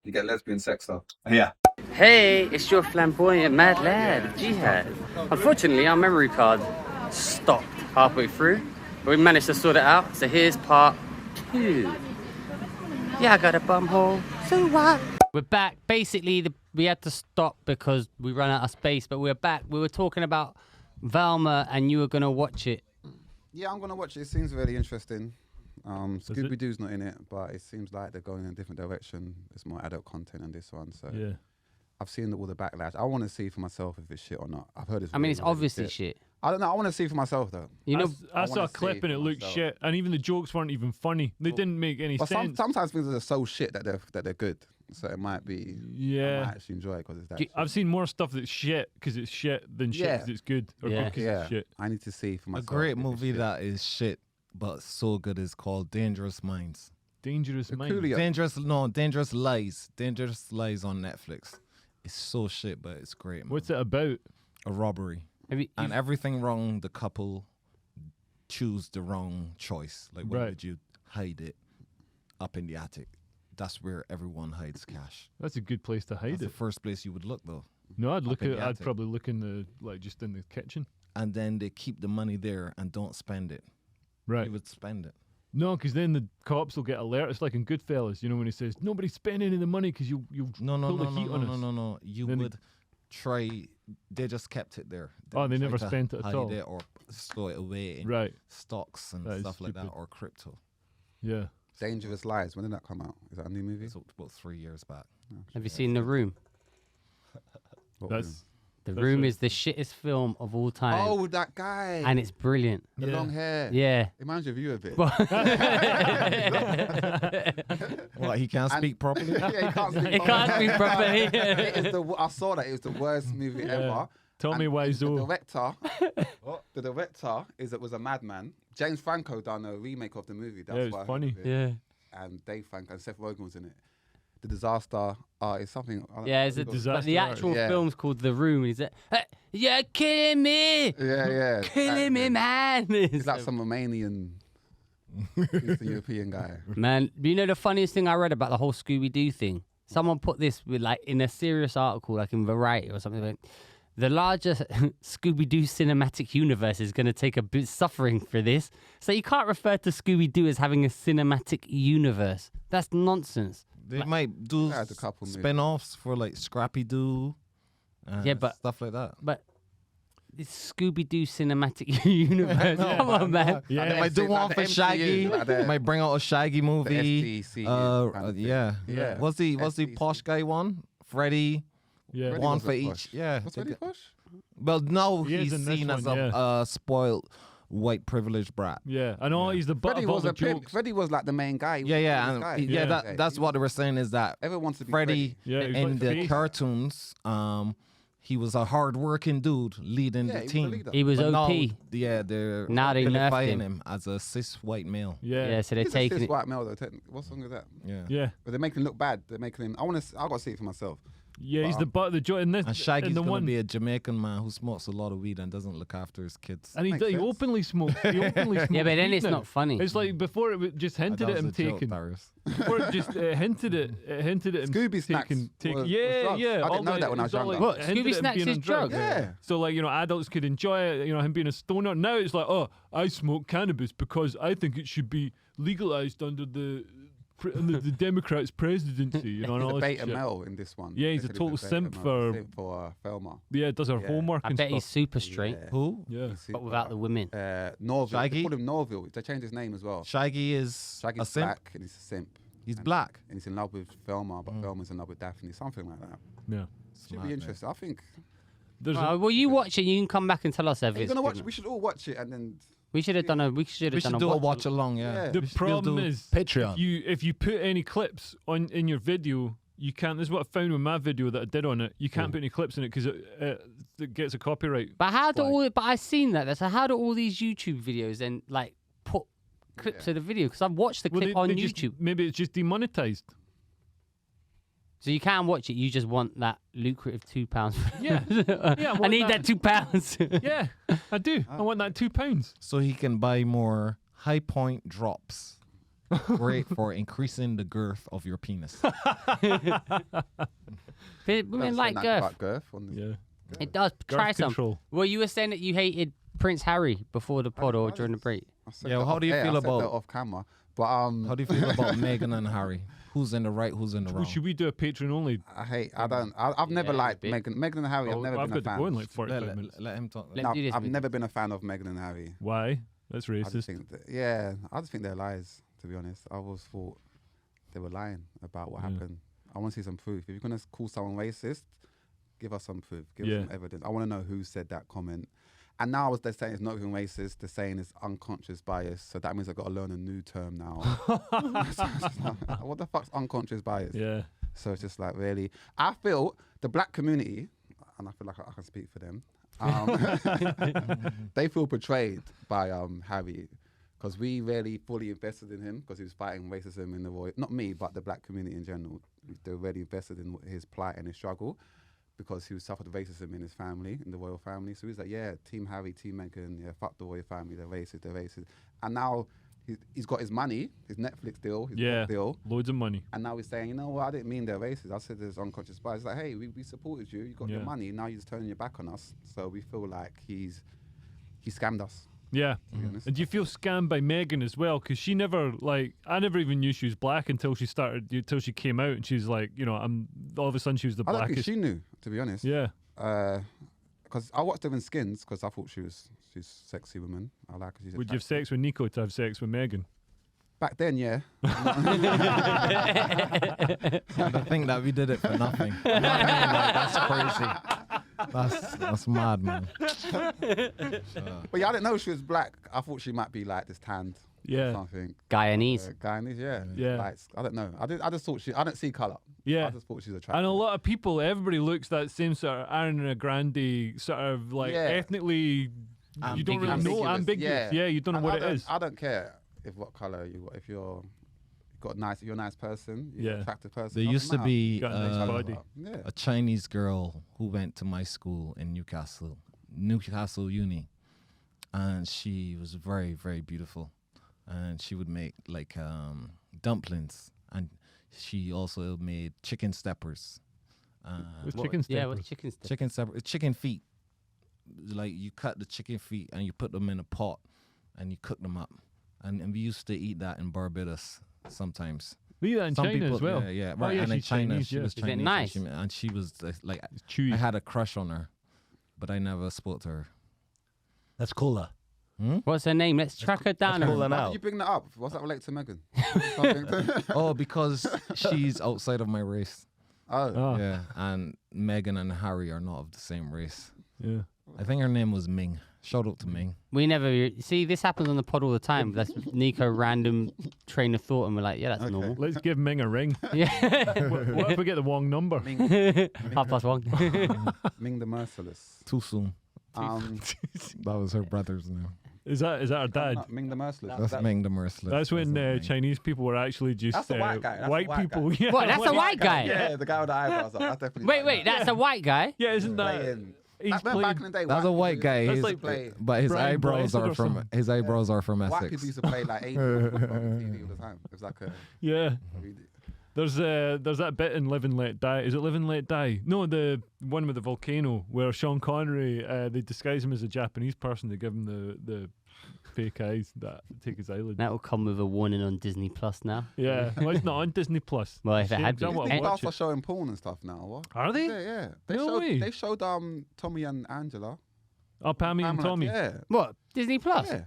You get lesbian sex stuff. Yeah. Hey, it's your flamboyant mad lad, Jihad. Unfortunately, our memory card stopped halfway through, but we managed to sort it out. So here's part 2. Yeah, I got a bum hole. So what? We're back. Basically, we had to stop because we ran out of space, but we're back. We were talking about Velma, and you were gonna watch it. Yeah, I'm gonna watch it. It seems really interesting. Scooby Doo's not in it, but it seems like they're going in a different direction. There's more adult content on this one, so Yeah. I've seen all the backlash. I want to see for myself if it's shit or not. I've heard it's. I mean, really, it's really obviously shit. shit. I don't know. I want to see for myself though. You know, I saw wanna a clip see and it for looked myself. shit, and even the jokes weren't even funny. They didn't make any But sense. sometimes things are so shit that they're good. So it might be. I Yeah. might actually enjoy it because it's that. Do- shit. I've seen more stuff that's shit because it's shit than shit Yeah. because it's good or Yeah. good 'cause Yeah, it's shit. I need to see for A myself. great if it's movie shit. that is shit, but so good is called Dangerous Minds. Dangerous The Minds. Coolio. Dangerous Lies. Dangerous Lies on Netflix. It's so shit, but it's great. What's man. it about? A robbery. have you, And everything wrong, the couple choose the wrong choice. Like, why Right. would you hide it up in the attic? That's where everyone hides cash. That's a good place to That's hide the it. first place you would look, though. No, I'd look in at. the I'd attic. probably look in the just in the kitchen. And then they keep the money there and don't spend it. Right. You would spend it. No, because then the cops will get alert. It's like in Goodfellas, you know, when he says nobody spend any of the money because you No, pull the heat on us. no. You Then would try. They just kept it there. Oh, they would never try to spent it at hide all. it or store it away in Right. stocks and That is stuff like that, stupid. or crypto. Yeah. Dangerous Lies. When did that come out? Is that a new movie? It's about 3 years back. have you seen The Room? What That's The That's Room a- is the shittest film of all time, Oh, that guy. and it's brilliant. the Yeah. long hair. Yeah. It reminds you of you a bit. What, he can't And- speak properly? Yeah, he can't speak It can't speak properly. It is I saw that. It was the worst movie Yeah. ever. Tommy And Wiseau. The director was a madman. James Franco done a remake of the movie. That's Yeah, it's why I heard funny. of it. Yeah. And Dave Franco and Seth Rogen was in it. The disaster is something. I don't Yeah, know it's what a, it was. disaster but the artist. actual Yeah. film's called The Room. He's like, hey, you're killing me. Yeah. Killing me, man. He's like some Romanian, Eastern European guy. Man, you know the funniest thing I read about the whole Scooby Doo thing? Someone put this with like in a serious article, like in Variety or something. Like, the larger Scooby Doo cinematic universe is going to take a bit suffering for this. So you can't refer to Scooby Doo as having a cinematic universe. That's nonsense. They might do Yeah, it's a couple movies. spin-offs for like Scrappy Doo. Yeah, but- stuff like that. But it's Scooby Doo cinematic universe. No, Come on, man. They Yeah. might do like one the for MCU, Shaggy. like the- They might bring out a Shaggy movie. SDC kind of thing. Yeah. Yeah. What's the SDC. posh guy one? Freddy. Yeah. Freddy One wasn't for each. posh. Yeah. What's they Freddy got- Posh? Well, now He is he's in this seen as one, a spoiled white privileged brat. Yeah. I know he's the butt Freddie of all was the a pimp. jokes. Freddie was like the main guy. He was Yeah, the yeah, biggest and guy. Yeah. that's what they were saying is that Everyone wants to be Freddy Yeah, he was in like the the face. cartoons, he was a hard-working dude leading Yeah, the he was a team. leader. He was But OP. Now, yeah, they're Now they nerfed vilifying him. as a cis white male. Yeah. Yeah, so they're He's a taking cis it. white male though. What's wrong with that? Yeah. Yeah. But they're making him look bad. They're making him. I got to see it for myself. Yeah, he's the butt of the joke. And this, And Shaggy's and the gonna one, be a Jamaican man who smokes a lot of weed and doesn't look after his kids. and he Makes sense. openly smokes. He openly smokes. Yeah, but then weed it's now. not funny. It's like before it just hinted That at was him a joke, taking. Darius. Before it just hinted at him Scooby Snacks taking. was Yeah, drugs. yeah. I didn't all know the- that when I was it's all younger. What, it hinted Scooby at him Snacks being is on drugs. drugs? Yeah. So like adults could enjoy it. Him being a stoner. Now it's like, oh, I smoke cannabis because I think it should be legalized under under the Democrats' presidency. And all He's a this beta shit. male in this one. Yeah, They he's a said total beta simp male. for- Simp for Thelma. Yeah, does our Yeah. homework I and bet stuff. he's super straight. Yeah. Who? Yeah. He's But super- without the women. Norville. Shaggy? They called him Norville. They changed his name as well. Shaggy is Shaggy's a simp. black and he's a simp. He's black. And he's in love with Velma, but Velma's in love with Daphne, something like that. Yeah. Should be interesting. I think. There's you watch it. You can come back and tell us if You're it's gonna good watch. or We should all watch it, and then We should have done a. We should have done do a a watch along. Yeah. The problem is Patreon. If you put any clips in your video, you can't. This is what I found with my video that I did on it. You can't put any clips in it because it gets a copyright. But how do flag. all? But I've seen that. So how do all these YouTube videos then like put clips of the video? Because I've watched the clip on YouTube. Maybe it's just demonetized. So you can't watch it. You just want that lucrative £2. Yeah. Yeah. I need that £2. Yeah, I do. I want that £2. So he can buy more high point drops. Great for increasing the girth of your penis. Women like girth. girth on the, Yeah. It does. Try Girth some. control. Well, you were saying that you hated Prince Harry before the pod or during the break. Yeah, how do you feel about off camera? But how do you feel about Meghan and Harry? Who's in the right? Who's in the wrong? Should we do a Patreon only? I've never liked Meghan and Harry. I've never I've been a got to fan. go in like 45 minutes. Let him talk. Let's do this I've bit. never been a fan of Meghan and Harry. Why? That's I just racist. think I just think they're lies. To be honest, I always thought they were lying about what happened. I want to see some proof. If you're gonna call someone racist, give us some proof. Give us some evidence. I want to know who said that comment. And now they're saying it's not even racist. They're saying it's unconscious bias. So that means I've got to learn a new term now. What the fuck's unconscious bias? Yeah. So it's just like really. I feel the black community, and I feel like I can speak for them. They feel betrayed by Harry. Because we really fully invested in him because he was fighting racism in the royal, not me, but the black community in general. They were really invested in his plight and his struggle because he suffered racism in his family, in the royal family. So he was like, yeah, Team Harry, Team Meghan, yeah, fuck the royal family, they're racist. And now he's got his money, his Netflix deal, his book deal. Loads of money. And now he's saying, you know what, I didn't mean they're racist. I said there's unconscious bias. It's like, hey, we supported you, you got your money, now you're just turning your back on us. So we feel like he scammed us. Yeah. honest. And do you feel scammed by Meghan as well? Because she never, I never even knew she was black until she came out and she's like, all of a sudden she was the I don't blackest. think she knew, to be honest. Yeah. Because I watched her in Skins because I thought she's a sexy woman. I like her. She's Would you have attractive. sex with NICO to have sex with Meghan? Back then, yeah. I think that we did it for nothing. You know what I mean? Like, that's crazy. That's mad, man. But yeah, I didn't know she was black. I thought she might be like this tanned. Yeah. Or something. Guyanese. Guyanese, yeah. Yeah. Lights. I don't know. I just thought I didn't see colour. Yeah. I just thought she was attractive. And a lot of people, everybody looks that same sort of Ariana Grande, sort of like ethnically, you don't really know, ambiguous. Yeah, you don't know what it is. I don't care what colour you got. If you're a nice person, you're an attractive person. There used to be Got a nice body. a Chinese girl who went to my school in Newcastle Uni, and she was very, very beautiful, and she would make like dumplings, and she also made chicken steppers. With chicken steppers. Yeah, with chicken steppers. Chicken feet. Like you cut the chicken feet and you put them in a pot and you cook them up, and we used to eat that in Barbados sometimes. We eat that in Some China people, as well. Yeah, Oh, right. yeah, And in she's China, Chinese, she yeah. was Is it Chinese. nice? And she was like, chewy. I had a crush on her, but I never spoke to her. That's cooler. What's her name? Let's track her down. Cooler Why now. did you bring that up? What's that relate to Meghan? Oh, because she's outside of my race. Oh. Yeah, and Meghan and Harry are not of the same race. Yeah. I think her name was Ming. Shout out to Ming. We never see this happens on the pod all the time. That's Nico random train of thought, and we're like, yeah, that's normal. Let's give Ming a ring. Yeah, What if we get the wrong number? $1+1. Ming the Merciless. Too soon. That was her brother's name. Is that her dad? Ming the Merciless. That's Ming the Merciless. That's when not Ming. Chinese people were actually just That's a white guy. That's a white white people. guy. Yeah, What? That's a white guy. Yeah, the guy with the eyebrows. That's definitely. Wait, that's a white guy. Yeah, isn't that? Playing. He's Back played. in the day, That's a white guy. That's His- like but his Brian eyebrows Blessed or are from something. White Essex. people used to play like Asian football on TV all the time. It was like a. Yeah. There's that bit in Live and Let Die. Is it Live and Let Die? No, the one with the volcano where Sean Connery, they disguise him as a Japanese person to give him the fake eyes that take his eyelid. That will come with a warning on Disney Plus now. Yeah, well, it's not on Disney Plus. Well, if it had Shame, been. I Disney wanna watch Plus are it. showing porn and stuff now. What? Are they? Yeah. No way. They showed Tommy and Angela. Oh, Pammy and Pamela, Tommy. Yeah. What? Disney Plus? Yeah.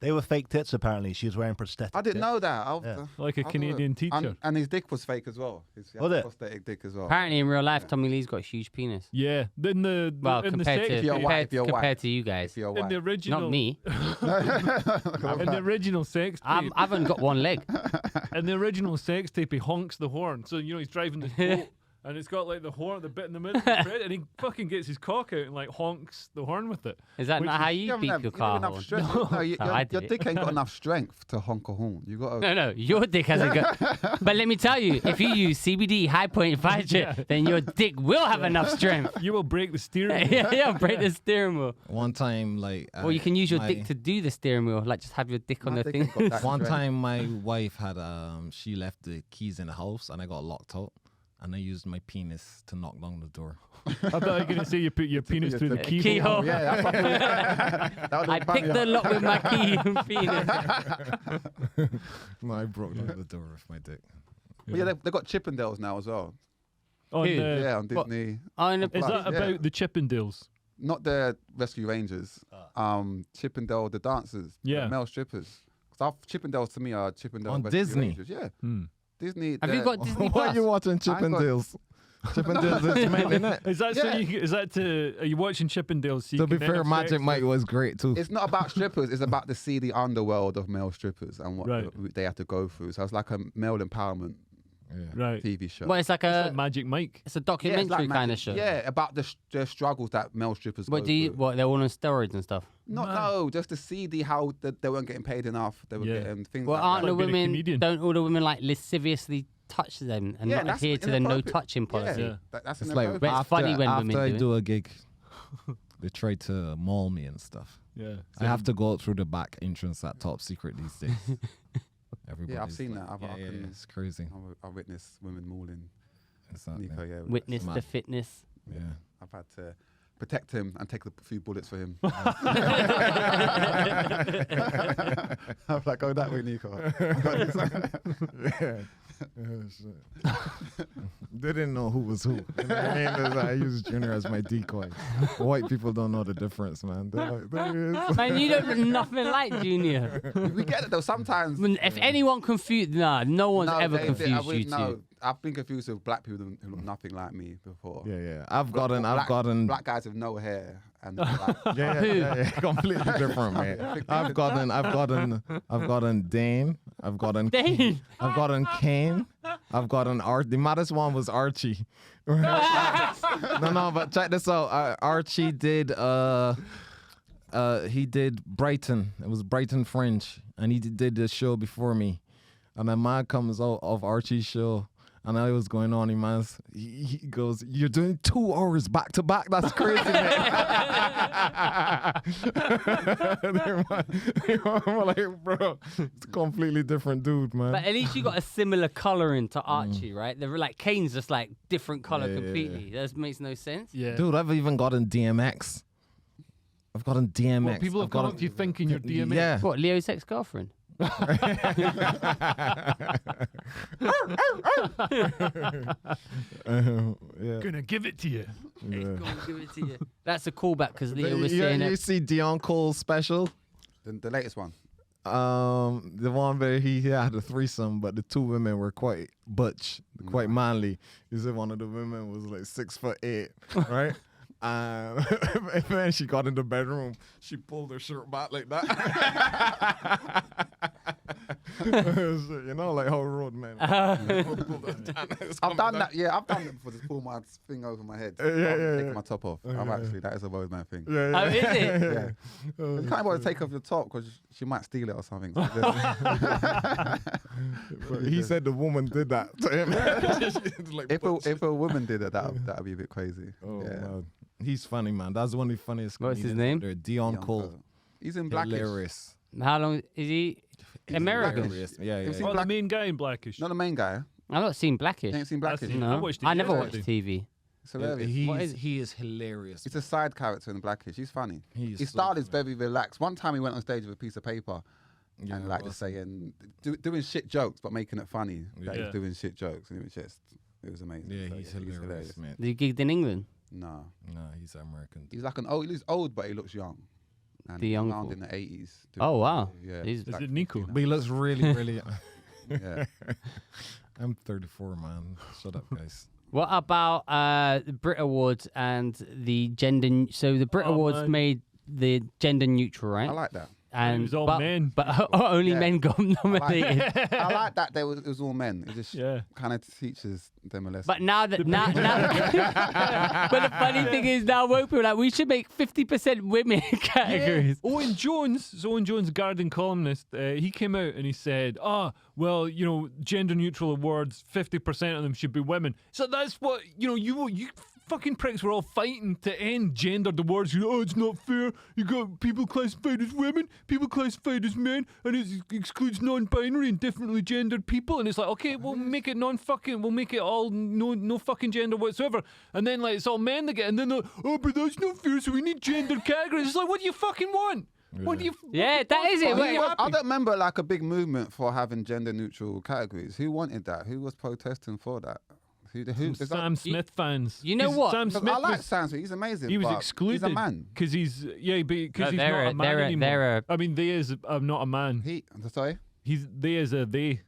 They were fake tits, apparently. She was wearing prosthetic I didn't tits. know that. Yeah. Like a I thought- Canadian teacher. And his dick was fake as well. He had Was it? prosthetic dick as well. Apparently, in real life, Tommy Lee's got a huge penis. Yeah. In the Well, in the compared sex to If you're tape- white, if you're compared white. to you guys, If you're in white. the original not me. in the original sex tape, I haven't got one leg. in the original sex tape, he honks the horn. So he's driving this boat, and it's got like the horn, the bit in the middle, of the thread, and he fucking gets his cock out and like honks the horn with it. Is that Which not how is- you beat your car enough horn? strength. No, I your did it. dick ain't got enough strength to honk a horn. You got to. No, your dick hasn't got. But let me tell you, if you use CBD high point fidget, then your dick will have enough strength. You will break the steering wheel. yeah, break the steering wheel. One time, like, Or you can use your dick to do the steering wheel, like just have your dick on My the dick thing. ain't got that One strength. time, my wife had she left the keys in the house, and I got locked out, and I used my penis to knock down the door. I thought you were going to say you put your penis through the keyhole. Keyhole. Yeah, that's what I picked the lock with my key and penis. No, I broke down the door with my dick. But yeah, they got Chippendales now as well. On, Who? Yeah, on what? Disney. Oh, in Is that Yeah. about the Chippendales? Not the Rescue Rangers. Chippendale, the dancers. Yeah. The male strippers. Because Chippendales to me are Chippendale On Rescue Disney? Rangers. Yeah. Hmm. Disney. Have you got Disney Why are you Plus? watching Chippendales? Chippendales is made in it. Is that so? Is that to? Are you watching Chippendales? So you To be can fair, have Magic sex Mike with- was great too. It's not about strippers. It's about the seedy underworld of male strippers and what Right. they have to go through. So it's like a male empowerment Yeah. Right. TV show. Well, it's like It's a like Magic Mike. it's a Yeah, it's documentary like kind of Magic- show. Yeah, about the struggles that male strippers What go do you? through. What they're all on steroids and stuff. No, just to see how they weren't getting paid enough. They were Yeah. getting things Well, like aren't that. the Like being a women? comedian. Don't all the women like lasciviously touch them and not that's adhere to the no inappropriate. touching policy? Yeah. That's It's like But it's funny when women after I do it. do a gig, they try to maul me and stuff. Yeah. I have to go out through the back entrance at Top Secret these days. Everybody's I've seen like, that. Yeah, it's crazy. I witnessed women mauling Exactly. Nico. Yeah, Witness Smart. the fitness. Yeah. I've had to protect him and take a few bullets for him. I'm like, go that way, Nico. Yeah. They didn't know who was who. You know what I mean? I use Junior as my decoy. White people don't know the difference, man. They're like, there he is. Man, you don't look nothing like Junior. We get it though. Sometimes. If anyone confused, no one's ever I confused you wouldn't know. two. I've been confused with black people who look nothing like me before. Yeah. I've gotten black guys with no hair and like, yeah, completely different, man. I've gotten Dane. I've gotten Dane. I've gotten Caine. I've gotten Art. The maddest one was Archie. No, but check this out. Archie did he did Brighton. It was Brighton Fringe, and he did the show before me. And a man comes out of Archie's show. And I was going on, he goes, "You're doing 2 hours back to back. That's crazy, man." I'm like, bro, it's a completely different dude, man. But at least you got a similar colouring to Archie, right? They're like Kane's just like different colour Yeah. completely. That makes no sense. Yeah. Dude, I've even gotten DMX. I've gotten DMX. What, people have come up to you thinking you're DMX? Yeah. What, Leo's ex-girlfriend? Yeah. Gonna give it to you. Go on, give it to you. That's a callback because Leo was You saying you that. see Dion Cole's special? the latest one. The one where he had a threesome, but the 2 women were quite butch, quite manly. He said one of the women was like 6'8", right? And then she got in the bedroom, she pulled her shirt back like that. You know, like how road man. I've done that. Yeah, I've done that before. Just pull my thing over my head. Taking my top off. That is a road man thing. Yeah, Oh, is it? Yeah. You can't want to take off your top because she might steal it or something. So But he said the woman did that to him. Like, if a woman did it, that'd be a bit crazy. oh, yeah. man. He's funny, man. That's one of the funniest. What's his comedians name? out there. Dion Cole. He's in Blackish. Hilarious. How long is he? American. Hilarious. Yeah. You've seen Oh, the Black- main guy in Blackish. Not the main guy. I've not seen Blackish. You ain't seen Blackish. seen- No, I watched it I never watched yesterday. TV. It's hilarious. What is it? He is hilarious. He's a side character in Blackish. He's funny. He's His so style is funny. very relaxed. One time he went on stage with a piece of paper Yeah, and like well. just saying, doing shit jokes but making it funny that Yeah. he's doing shit jokes, and it was amazing. Yeah, So, he's hilarious, man. He gigged in England. No, No, he's American. he's old, but he looks young. And The he was uncle. around in the 80s. Oh, wow. Yeah. He's- Is it Nico? But he looks really, really. Yeah. I'm 34, man. Shut up, guys. What about the Brit Awards and the gender? So the Brit Awards man. made the gender neutral, right? I like that. And It was all but, men. but only Yeah. men got nominated. I like that it was all men. It just Yeah. kind of teaches them a lesson. But now that now, but the funny thing is now woke people are like we should make 50% women categories. Owen Jones, Guardian columnist, he came out and he said, well, gender neutral awards, 50% of them should be women. So that's what, you fucking pricks were all fighting to end gendered awards. It's not fair. You got people classified as women, people classified as men, and it excludes non-binary and differently gendered people. And it's like, okay, we'll make it we'll make it all no fucking gender whatsoever. And then it's all men that get, and then they're like, but that's not fair, so we need gender categories. It's like, what do you fucking want? What do you? Yeah, that is it. I don't remember a big movement for having gender neutral categories. Who wanted that? Who was protesting for that? Sam Smith fans. You know what? Sam Smith I like Sam Smith. He's amazing. He was but excluded. He's a man. Because he's not a man anymore. they're I mean, they is not a man. Sorry? They is a they.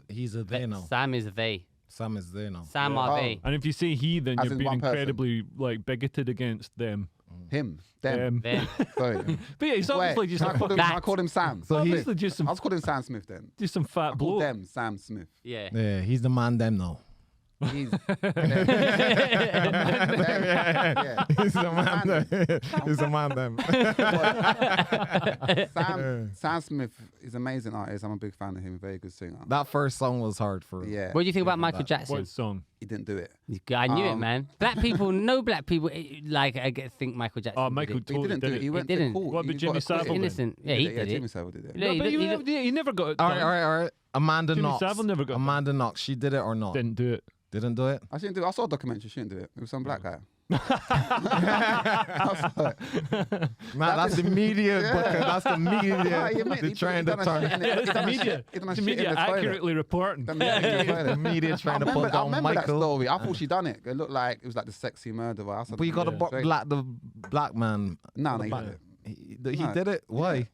He's a they now. Sam is they. Sam is there now. Sam are they. And if you say he, then As you're in being one person. incredibly Mm. bigoted against them. Him. Them. Them. Sorry. But yeah, he's obviously just Can I call him Sam? So he- obviously just some I was calling Sam Smith then. fat I call bloke. them Sam Smith. Yeah. Yeah, he's the man them now. He's He's the man them. He's the man them. Sam Smith is an amazing artist. I'm a big fan of him. Very good singer. That first song was hard for. Yeah. What do you think about Michael Jackson? What song? He didn't do it. I knew it, man. Black people, no black people think Michael Jackson. Oh, Michael did it. He totally didn't do did it. He it. went He to didn't. court. What about He Jimmy got Savile? acquitted. Innocent. Yeah, he did Jimmy it. Savile did it. Yeah, He never got All done. right. Amanda Jimmy Knox. Savile never got Amanda Knox. She did it or not? Didn't do it. Didn't do it. I shouldn't do it. I saw a documentary. She didn't do it. It was some black guy. Nah, that's the media. Booker. That's the media. They're trying to turn. It's the media. It's The media accurately reporting. The media trying to put I down remember that Michael. story. I thought she done it. It looked like it was like the sexy murderer. But you got the black man. No, he Black- did it. He No. did it. Why?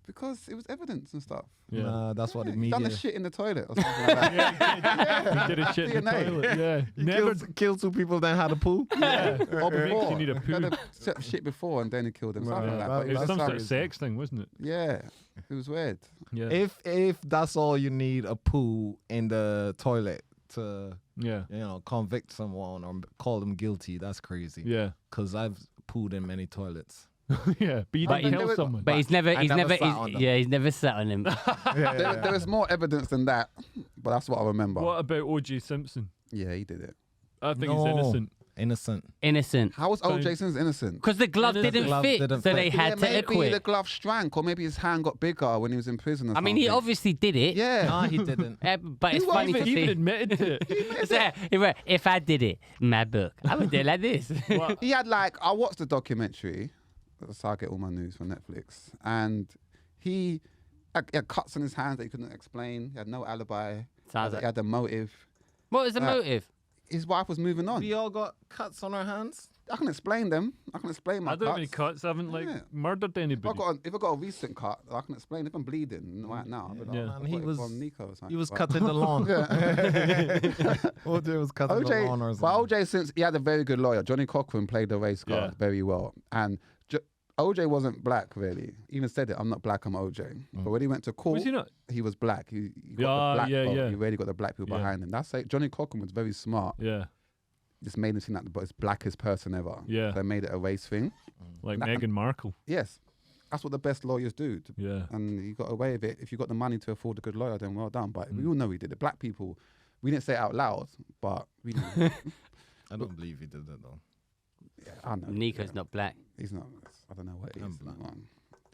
Because it was evidence and stuff. Yeah. Nah, that's what the He media. done the shit in the toilet or something like that. He did a shit in the DNA. toilet. Yeah. He Never. killed two people, then had a poo. Or before. you need a He had poo. set shit before and then he killed him. Something Right. like that. That- But It was That's some sort of crazy. sex thing, wasn't it? yeah, it was weird. Yeah. If that's all you need, a poo in the toilet to Yeah. convict someone or call them guilty, that's crazy. Yeah. Because I've pooed in many toilets. Yeah. But you But didn't he- kill someone. But he's never sat on them. he's never sat on him. There was more evidence than that, but that's what I remember. What about O.J. Simpson? Yeah, he did it. I think No. he's innocent. Innocent. Innocent. How was O.J. Simpson innocent? Because the glove Innocent. didn't Glove fit, didn't so fit. they had to maybe the acquit. glove shrank, or maybe his hand got bigger when he was in prison. Or I mean, he something. obviously did it. Yeah. No, he didn't. But it's funny to He even see. admitted to it. If I did it, my book, I would do it like this. What? He had I watched the documentary. That's how I get all my news from Netflix. And he had cuts on his hands that he couldn't explain. He had no alibi. Sounds He like- had a motive. What was the motive? His wife was moving on. We all got cuts on our hands. I can explain them. I can explain my I don't have any cuts. cuts. I haven't Yeah. murdered anybody. If I got a recent cut, I can explain. If I'm bleeding right now, but Yeah. And he was from Nico or something. He was But- cutting the lawn. OJ was cutting the lawn or OJ, something. but OJ, since he had a very good lawyer, Johnny Cochran played the race card Yeah. very well, and OJ wasn't black really. He even said it, "I'm not black, I'm OJ." But when he went to court, Was he not? He was black. He got Yeah, the black yeah, vote. yeah. He really got the black people Yeah. behind him. That's it. Johnny Cochran was very smart. Yeah. Just made him seem like the most blackest person ever. Yeah. They made it a race thing. Like Meghan Markle. Yes. That's what the best lawyers do. Yeah. And he got away with it. If you got the money to afford a good lawyer, then well done. But Mm. we all know he did it. Black people, we didn't say it out loud, but we knew. I don't believe he did that though. Yeah, I know. Nico's not black. He's not. I don't know what he I'm is. black.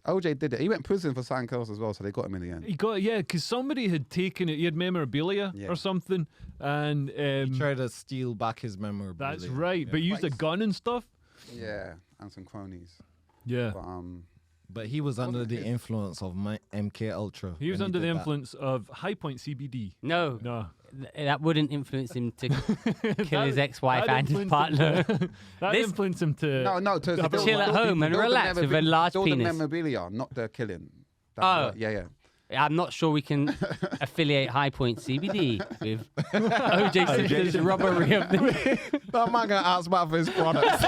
OJ did it. He went to prison for something else as well, so they got him in the end. He got because somebody had taken it. He had memorabilia Yeah. or something, and He tried to steal back his memory. that's right. But he used a gun and stuff. Yeah, and some cronies. Yeah. But But he was under the influence of my MK Ultra. He was when under the did that. influence of High Point CBD. No, No. that wouldn't influence him to kill his That- ex-wife that and his influenced him partner. That This- influenced him to. No, to Have a chill at home and build the relax with a large build the penis. memorabilia, not the killing. That's Oh. what- yeah. I'm not sure we can affiliate High Point CBD with OJ Simpson's robbery of the. That man gonna ask about for his products.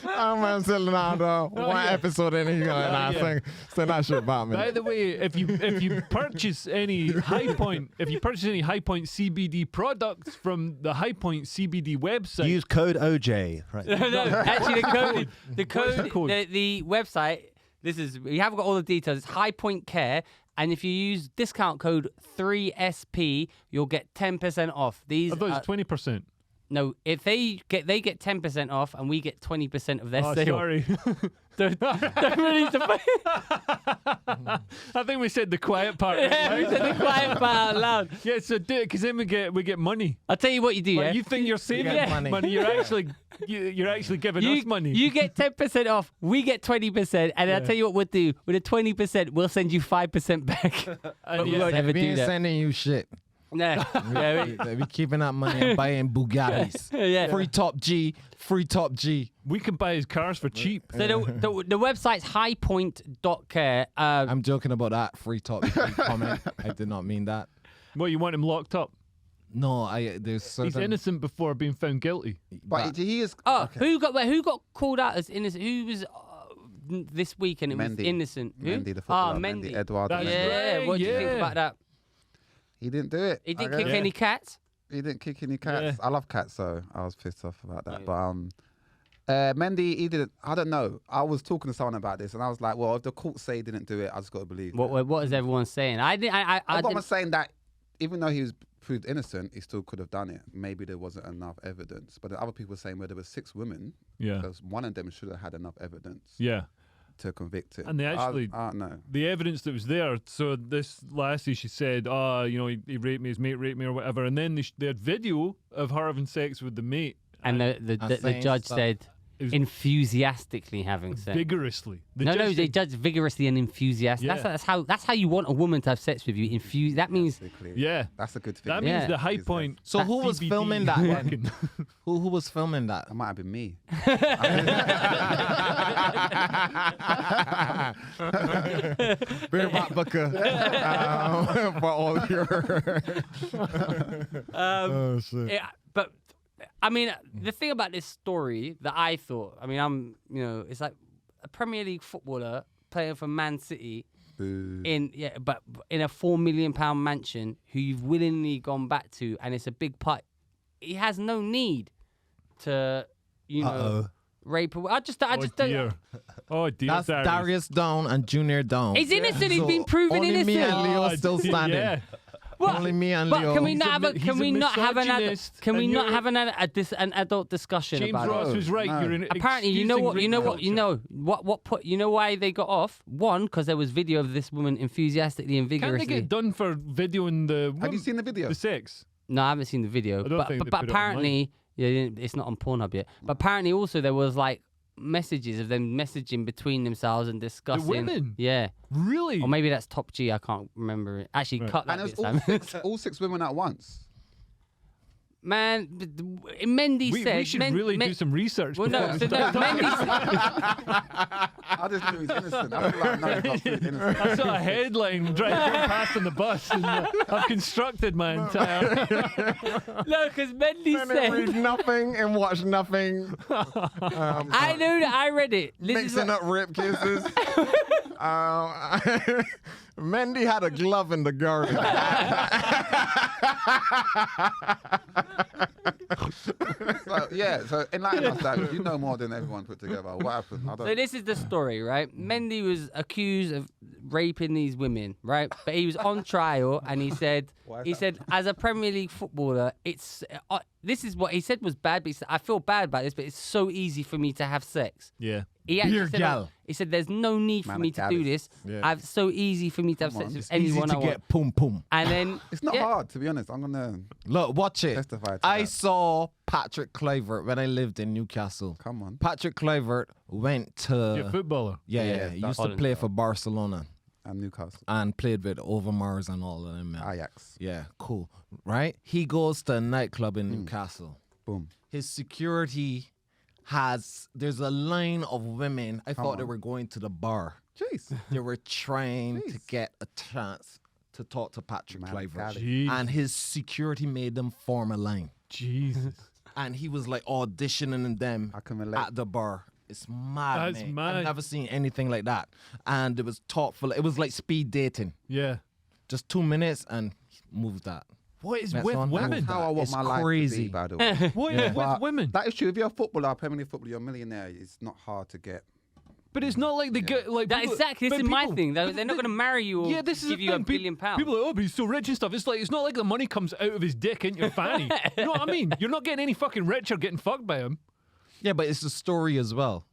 I'm man selling out one episode and he's gonna say that shit about me. By the way, if you purchase any High Point CBD products from the High Point CBD website, Use code OJ. Right. No, actually, the code? code, the website. We haven't got all the details. It's High Point Care, and if you use discount code 3SP, you'll get 10% off. These I thought it was 20%. no, if they get 10% off, and we get 20% of their Oh, sale. sorry. Don't really I think we said the quiet part. Yeah, we said the quiet part out loud. Yeah, so do it because then we get money. I'll tell you what you do. Like, Yeah, you think you're saving get money. You're actually giving us money. You get 10% off, we get 20%, and I'll tell you what we'll do. With the 20%, we'll send you 5% back. But we won't ever We do ain't that. sending you shit. No. Yeah, They be keeping that money and buying Bugattis. Yeah. Free top G. We can buy his cars for cheap. So the website's highpoint.care. I'm joking about that free top G comment. I did not mean that. What, you want him locked up? No, there's certain... He's innocent before being found guilty. But he is. Who got called out as innocent? Who was this week and it was Mendy. innocent? Who? Mendy, the footballer. Mendy. Eduardo That's Mendy. Yeah, right, what do you think yeah. about that? He didn't do it. He didn't Okay. kick any cats. He didn't kick any cats. Yeah. I love cats, so I was pissed off about that. Yeah. But Mendy, he didn't. I don't know. I was talking to someone about this, and I was like, "Well, if the court say he didn't do it, I just got to believe." What is everyone saying? I Everyone didn't. was saying that even though he was proved innocent, he still could have done it. Maybe there wasn't enough evidence. But the other people were saying, well, there were 6 women. Yeah. Because one of them should have had enough evidence Yeah. to convict him. And they actually- I don't know. The evidence that was there. So this lassie, she said, he raped me, his mate raped me or whatever. And then they had video of her having sex with the mate. And the saying judge stuff. said It was enthusiastically having sex. vigorously. The No, judge they said- judge vigorously and enthusiastic. Yeah. That's how you want a woman to have sex with you. That means Basically. Yeah. That's a good thing. That means Yeah. the High Point. So who was CBD filming that then? working. Who was filming that? That might have been me. Bring back Booker. For all your... oh, shit. Yeah, but I mean, the thing about this story that I thought, it's like a Premier League footballer playing for Man City Boo. in a £4 million mansion who you've willingly gone back to, and it's a big part. He has no need to, rape. I just Oh don't. dear. Oh dear. That's Darius Down and Junior Down. He's innocent. He's So been proven only innocent. me and Leo Oh, still dear, standing. Yeah. What? Only me and But Leo. can we He's not have a he's can a we not have an misogynist, can we and not you're- have an adult discussion James about Ross it? was right. No. You're an Apparently, you know why they got off? One, because there was video of this woman enthusiastically and Can't they vigorously. get done for videoing the? Have you seen the video? The sex. No, I haven't seen the video. I don't think they but put it apparently, it's not on Pornhub yet. But apparently, also there was like messages of them messaging between themselves and discussing. women? Yeah. Really? Or maybe that's Top G. I can't remember it. Actually, Right. cut that And it bit, was Sam. all 6 women at once. Man, Mendy we said. should really do some research. Well, no, before we so no, start talking. Mendy. I just knew he was innocent. I feel like, no, he's not proved innocent. I saw a headline driving past on the bus, and I've constructed my entire. No, because Mendy And then read said. nothing and watch nothing. I know that I read it. This is Mixing what- up rip kisses. Mendy had a glove in the garden. So enlighten us, Dad. You know more than everyone put together. What happened? I So don't. this is the story, right? Mendy was accused of raping these women, right? But he was on trial, and he said, as a Premier League footballer, it's this is what he said was bad. But he said, I feel bad about this, but it's so easy for me to have sex. Yeah. he actually Beer said, gal. he said, "There's no need for Man me of to do Dallas. this. Yeah. It's so easy for me to have Come sex on. with It's easy anyone to I want." get pum pum. And then It's not yeah. hard, to be honest. I'm gonna Look, watch it. testify to I that. saw Patrick Kluivert when I lived in Newcastle. Come on. Patrick Kluivert went You're a to footballer. he used to Holland. play for Barcelona And Newcastle. and played with Overmars and all of them. Man. Ajax. Yeah, cool. Right? He goes to a nightclub in Newcastle. Boom. His security there's a line of women. I thought they on. were going to the bar. Jeez. They were trying to Jeez. get a chance to talk to Patrick Man, Kluivert. got it. Jeez. And his security made them form a line. Jesus. And he was like auditioning them I can relate. at the bar. It's mad, That's mate. mad. I've never seen anything like that. And it was thoughtful. It was like speed dating. Yeah. Just 2 minutes and moved that. What is Next with one. women? That's how I want It's my life to crazy. be, by the way. What is with But women? That is true. If you're a footballer, a Premier League footballer, you're a millionaire. It's not hard to get. But it's not like they get like That people- exactly. This but is my people- thing. They're not going to marry you or Yeah, this is give the you thing. £1 billion. People are like, oh, but he's so rich and stuff. It's like it's not like the money comes out of his dick into your fanny. You know what I mean? You're not getting any fucking richer getting fucked by him. Yeah, but it's a story as well.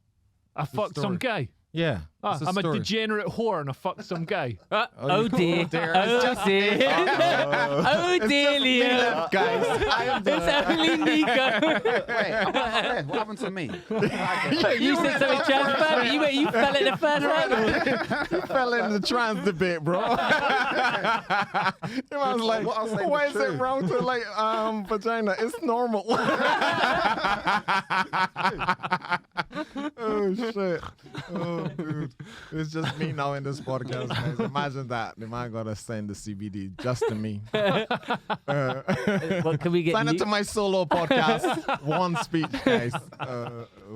I fucked some story. guy. Yeah. Ah, it's I'm story. a degenerate whore and I fucked some guy. Oh dear. dear. Oh dear. Oh dear, Leo. Guys, I am It's only Nico. Wait, I'm not there. What happened to me? You said something transphobic. You fell at the first round. fell in the trans debate, bro. It was like, What I was saying why was is it true. wrong to like vagina? It's normal. Oh shit. Oh dude. It's just me now in this podcast, guys. Imagine that. The man gotta send the CBD just to me. What can we get? Sign up to my solo podcast. One speech, guys.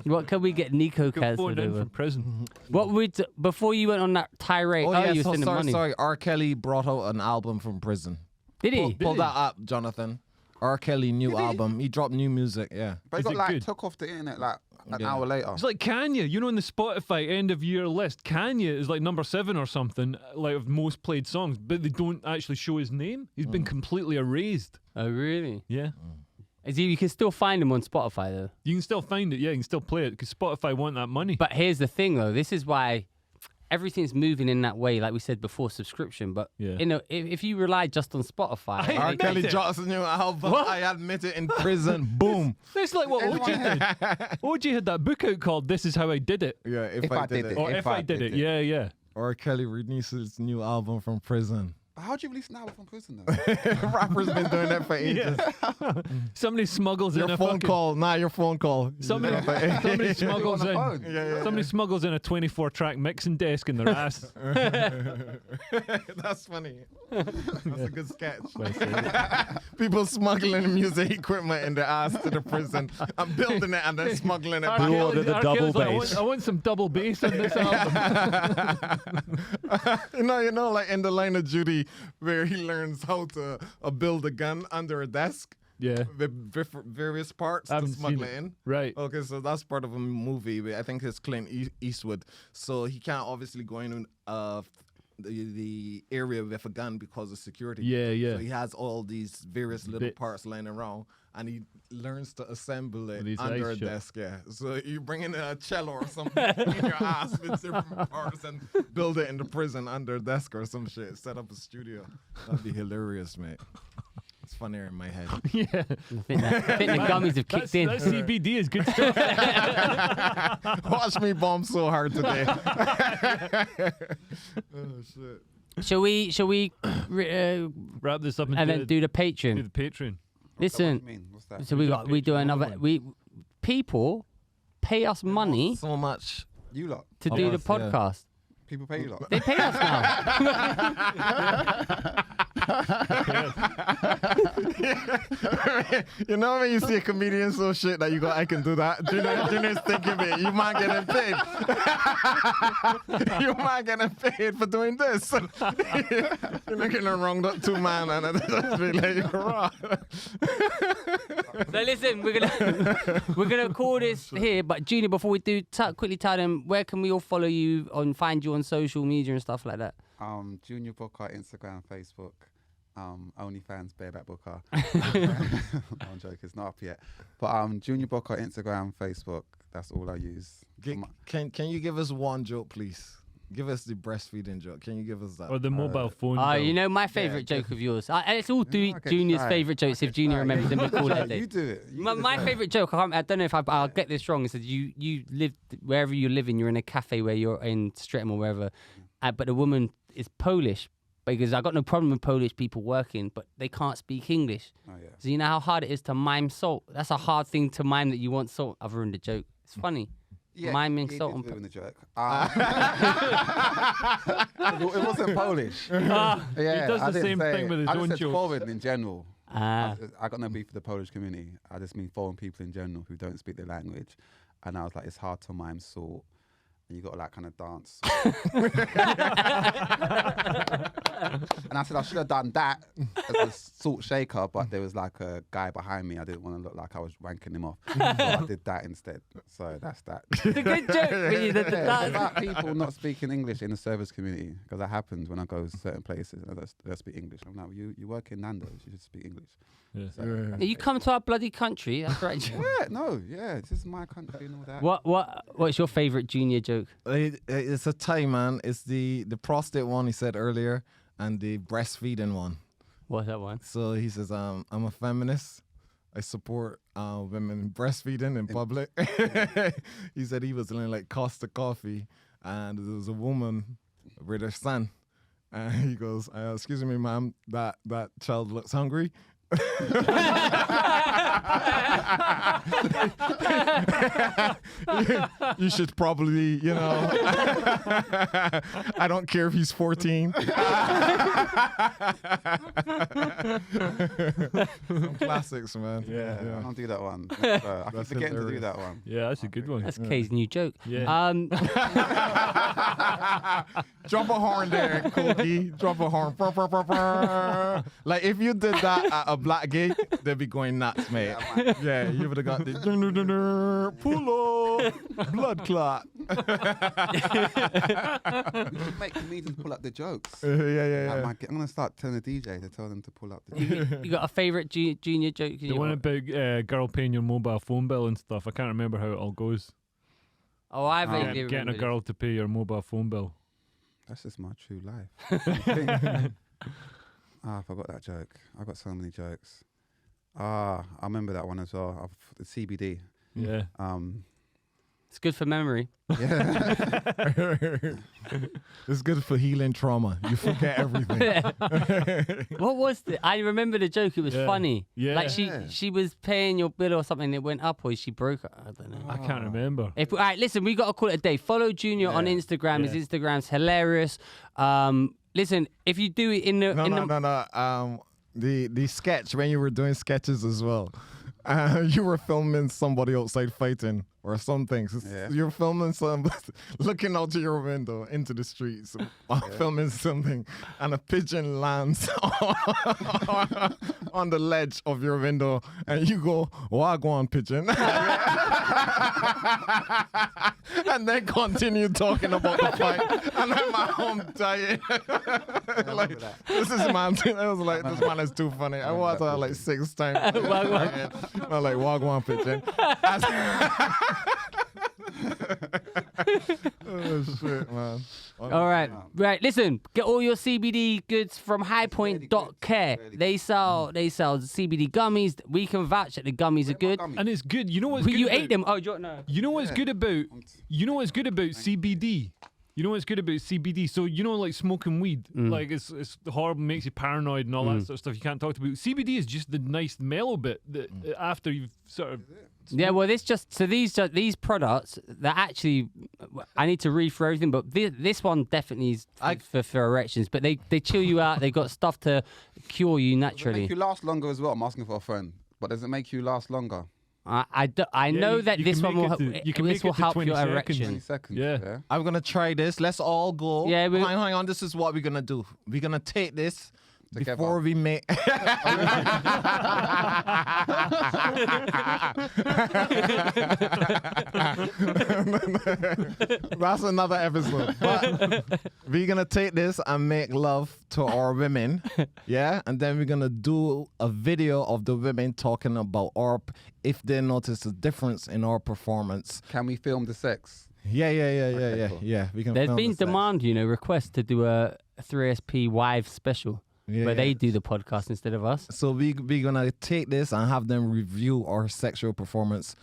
What can we get Nico Got phoned cancelled in over? from prison. What would before you went on that tirade? Oh, yeah, you were so sending money. sorry. R. Kelly brought out an album from prison. Did he? Pull that up, Jonathan. R. Kelly new album. He dropped new music. Yeah. But Is it it got like good? took off the internet like an Yeah. hour later. It's like Kanye. You know, in the Spotify end of year list, Kanye is like number 7 or something, like of most played songs, but they don't actually show his name. He's been completely erased. Oh really? Yeah. Is he? You can still find him on Spotify though. You can still find it. Yeah, you can still play it because Spotify want that money. But here's the thing though. This is why everything's moving in that way, like we said before, subscription. But Yeah. you know, if you rely just on Spotify, I- R. like, Kelly drops a new album. What? I admit it in prison. Boom. It's like what OG did. OG had that book out called "This Is How I Did It," Yeah, if I I did did it. or "If I Did It." Yeah, yeah. R. Kelly releases new album from prison. How do you release an album from prison though? Rappers been doing that for ages. Somebody smuggles in Your a phone fucking, call, your phone call. Somebody, You do that for somebody ages. smuggles On the in. phone. Somebody smuggles in a 24-track mixing desk in their ass. That's funny. That's a good sketch. People smuggling music equipment in their ass to the prison. I'm building it and then smuggling it R. back. Kelly's- the R. double Kelly's like, bass. I want some double bass on this album. You know, like in the Line of Duty, where he learns how to build a gun under a desk. Yeah. With various parts I to haven't smuggle seen it it. in. Right. Okay, so that's part of a movie. I think it's Clint Eastwood. So he can't obviously go in the area with a gun because of security. Yeah, yeah. So he has all these various little Bits. parts lying around, and he learns to assemble it With his under a eyes shut. desk. Yeah. So you bring in a cello or something in your ass with different parts and build it in the prison under a desk or some shit. Set up a studio. That'd be hilarious, mate. It's funnier in my head. Yeah. I think the gummies have kicked in. That CBD is good stuff. Watch me bomb so hard today. Oh shit. Shall we Wrap this up and then do the do Patreon? the Patreon. What do you Listen, mean? What's that? so we do another. People pay us money So much. You lot. to do the us, yeah. podcast. People pay you lot. They pay us now. You know when you see a comedian so shit that you go, I can do that. Junior's thinking it. You might getting paid. You might getting paid for doing this. You're looking at wrong two man and it's just be like, raw. So listen, we're gonna call this here. But Junior, before we do, quickly tell them where can we all follow you and find you on social media and stuff like that. Junior Booker, Instagram, Facebook. OnlyFans Bareback Booker. I'm joking, it's not up yet. But Junior Booker, Instagram, Facebook. That's all I use. Can you give us one joke, please? Give us the breastfeeding joke. Can you give us that? Or the mobile phone. You know my favourite joke of yours. It's all Junior's favourite jokes. If Junior remembers them, we call it. You do it. My favourite joke. I don't know if I'll get this wrong. Is that you live wherever you're living. You're in a cafe where you're in Streatham or wherever, but the woman is Polish. Because I got no problem with Polish people working, but they can't speak English. Oh, yeah. So you know how hard it is to mime salt. That's a hard thing to mime that you want salt. I've ruined the joke. It's funny. Yeah, Miming he salt did on ruin the joke. It wasn't Polish. He does the same thing with his I own just said joke. foreign in general. I got no beef for the Polish community. I just mean foreign people in general who don't speak the language. And I was like, it's hard to mime salt. And you got to like kind of dance. And I said I should have done that as a salt shaker, but there was like a guy behind me. I didn't want to look like I was wanking him off. So I did that instead. So that's that. It's a good joke. It's about people not speaking English in the service community, because that happens when I go to certain places and they speak English. I'm like, well, you work in Nando's, you should speak English. Yeah. So, You come to our bloody country. That's right. this is my country and all that. What's your favourite Junior joke? It's a tie, man. It's the prostate one he said earlier and the breastfeeding one. What's that one? So he says, I'm a feminist. I support women breastfeeding in public. He said he was in like Costa Coffee and there was a woman with her son. And he goes, excuse me, ma'am, that child looks hungry. You should probably, I don't care if he's 14. Some classics, man. Yeah. I don't do that one. I keep forgetting to do that one. Yeah, that's a good one. That's Kay's new joke. Yeah. Drop a horn there, Cookie. Drop a horn. Like if you did that at a black gig, they'd be going nuts, mate. Yeah, you would have got the pull up, blood clot. You should make comedians pull up the jokes. Yeah. I'm gonna start telling the DJ to tell them to pull up the jokes. You got a favourite Junior joke? The one about girl paying your mobile phone bill and stuff. I can't remember how it all goes. Oh, I vaguely Getting a remember girl to pay your mobile phone bill. That's just my true life. I forgot that joke. I got so many jokes. I remember that one as well. The CBD. Yeah. It's good for memory. It's good for healing trauma. You forget everything. What was the? I remember the joke. It was funny. Yeah. Like she was paying your bill or something. It went up, or she broke it. I don't know. I can't remember. All right, listen, we got to call it a day. Follow Junior on Instagram. His Instagram's hilarious. Listen, if you do it in the the sketch when you were doing sketches as well, you were filming somebody outside fighting or something. So you're filming somebody looking out to your window into the streets, filming something, and a pigeon lands on the ledge of your window, and you go, "Wagwan, pigeon," and then continue talking about the fight. And I'm at home dying. Like this is man. I was like, this man is too funny. I watched that like 6 times. I'm like, "Wagwan, pigeon." Oh shit, man. All right. Listen, get all your CBD goods from highpoint.care. They sell CBD gummies. We can vouch that the gummies are good. And it's good. You know what's good You about, ate them. Oh, no. You know what's good about CBD? You know what's good about CBD? So like smoking weed, like it's horrible, makes you paranoid and all that sort of stuff. You can't talk to people. CBD is just the nice mellow bit that after you've sort of. Yeah, well, these products that actually, I need to read through everything, but this one definitely is for erections. But they chill you out. They got stuff to cure you naturally. Does it make you last longer as well? I'm asking for a friend, but does it make you last longer? I know that this one will help your 20 erection. 20 seconds. Yeah. I'm gonna try this. Let's all go. Yeah, hang on. This is what we're gonna do. We're gonna take this together. Before we make that's another episode. But we're gonna take this and make love to our women, yeah, and then we're gonna do a video of the women talking about if they notice a difference in our performance. Can we film the sex? Yeah. Cool. Yeah, we can. There's film been the sex. demand, requests to do a 3SP wives special where they do the podcast instead of us. So we're gonna take this and have them review our sexual performance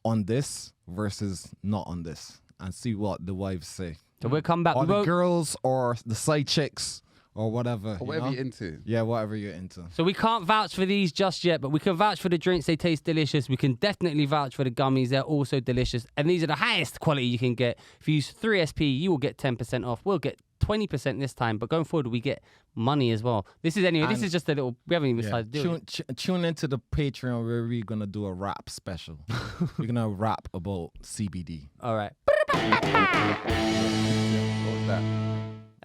on this versus not on this, and see what the wives say, So we'll come back. or We the won't- girls, or the side chicks, or whatever. Or whatever you're into. Yeah, whatever you're into. So we can't vouch for these just yet, but we can vouch for the drinks. They taste delicious. We can definitely vouch for the gummies. They're also delicious. And these are the highest quality you can get. If you use 3SP, you will get 10% off. We'll get 20% this time, but going forward, we get money as well. This is just a little, we haven't even started doing it. Tune into the Patreon where we're gonna do a rap special. We're gonna rap about CBD. All right. What was that?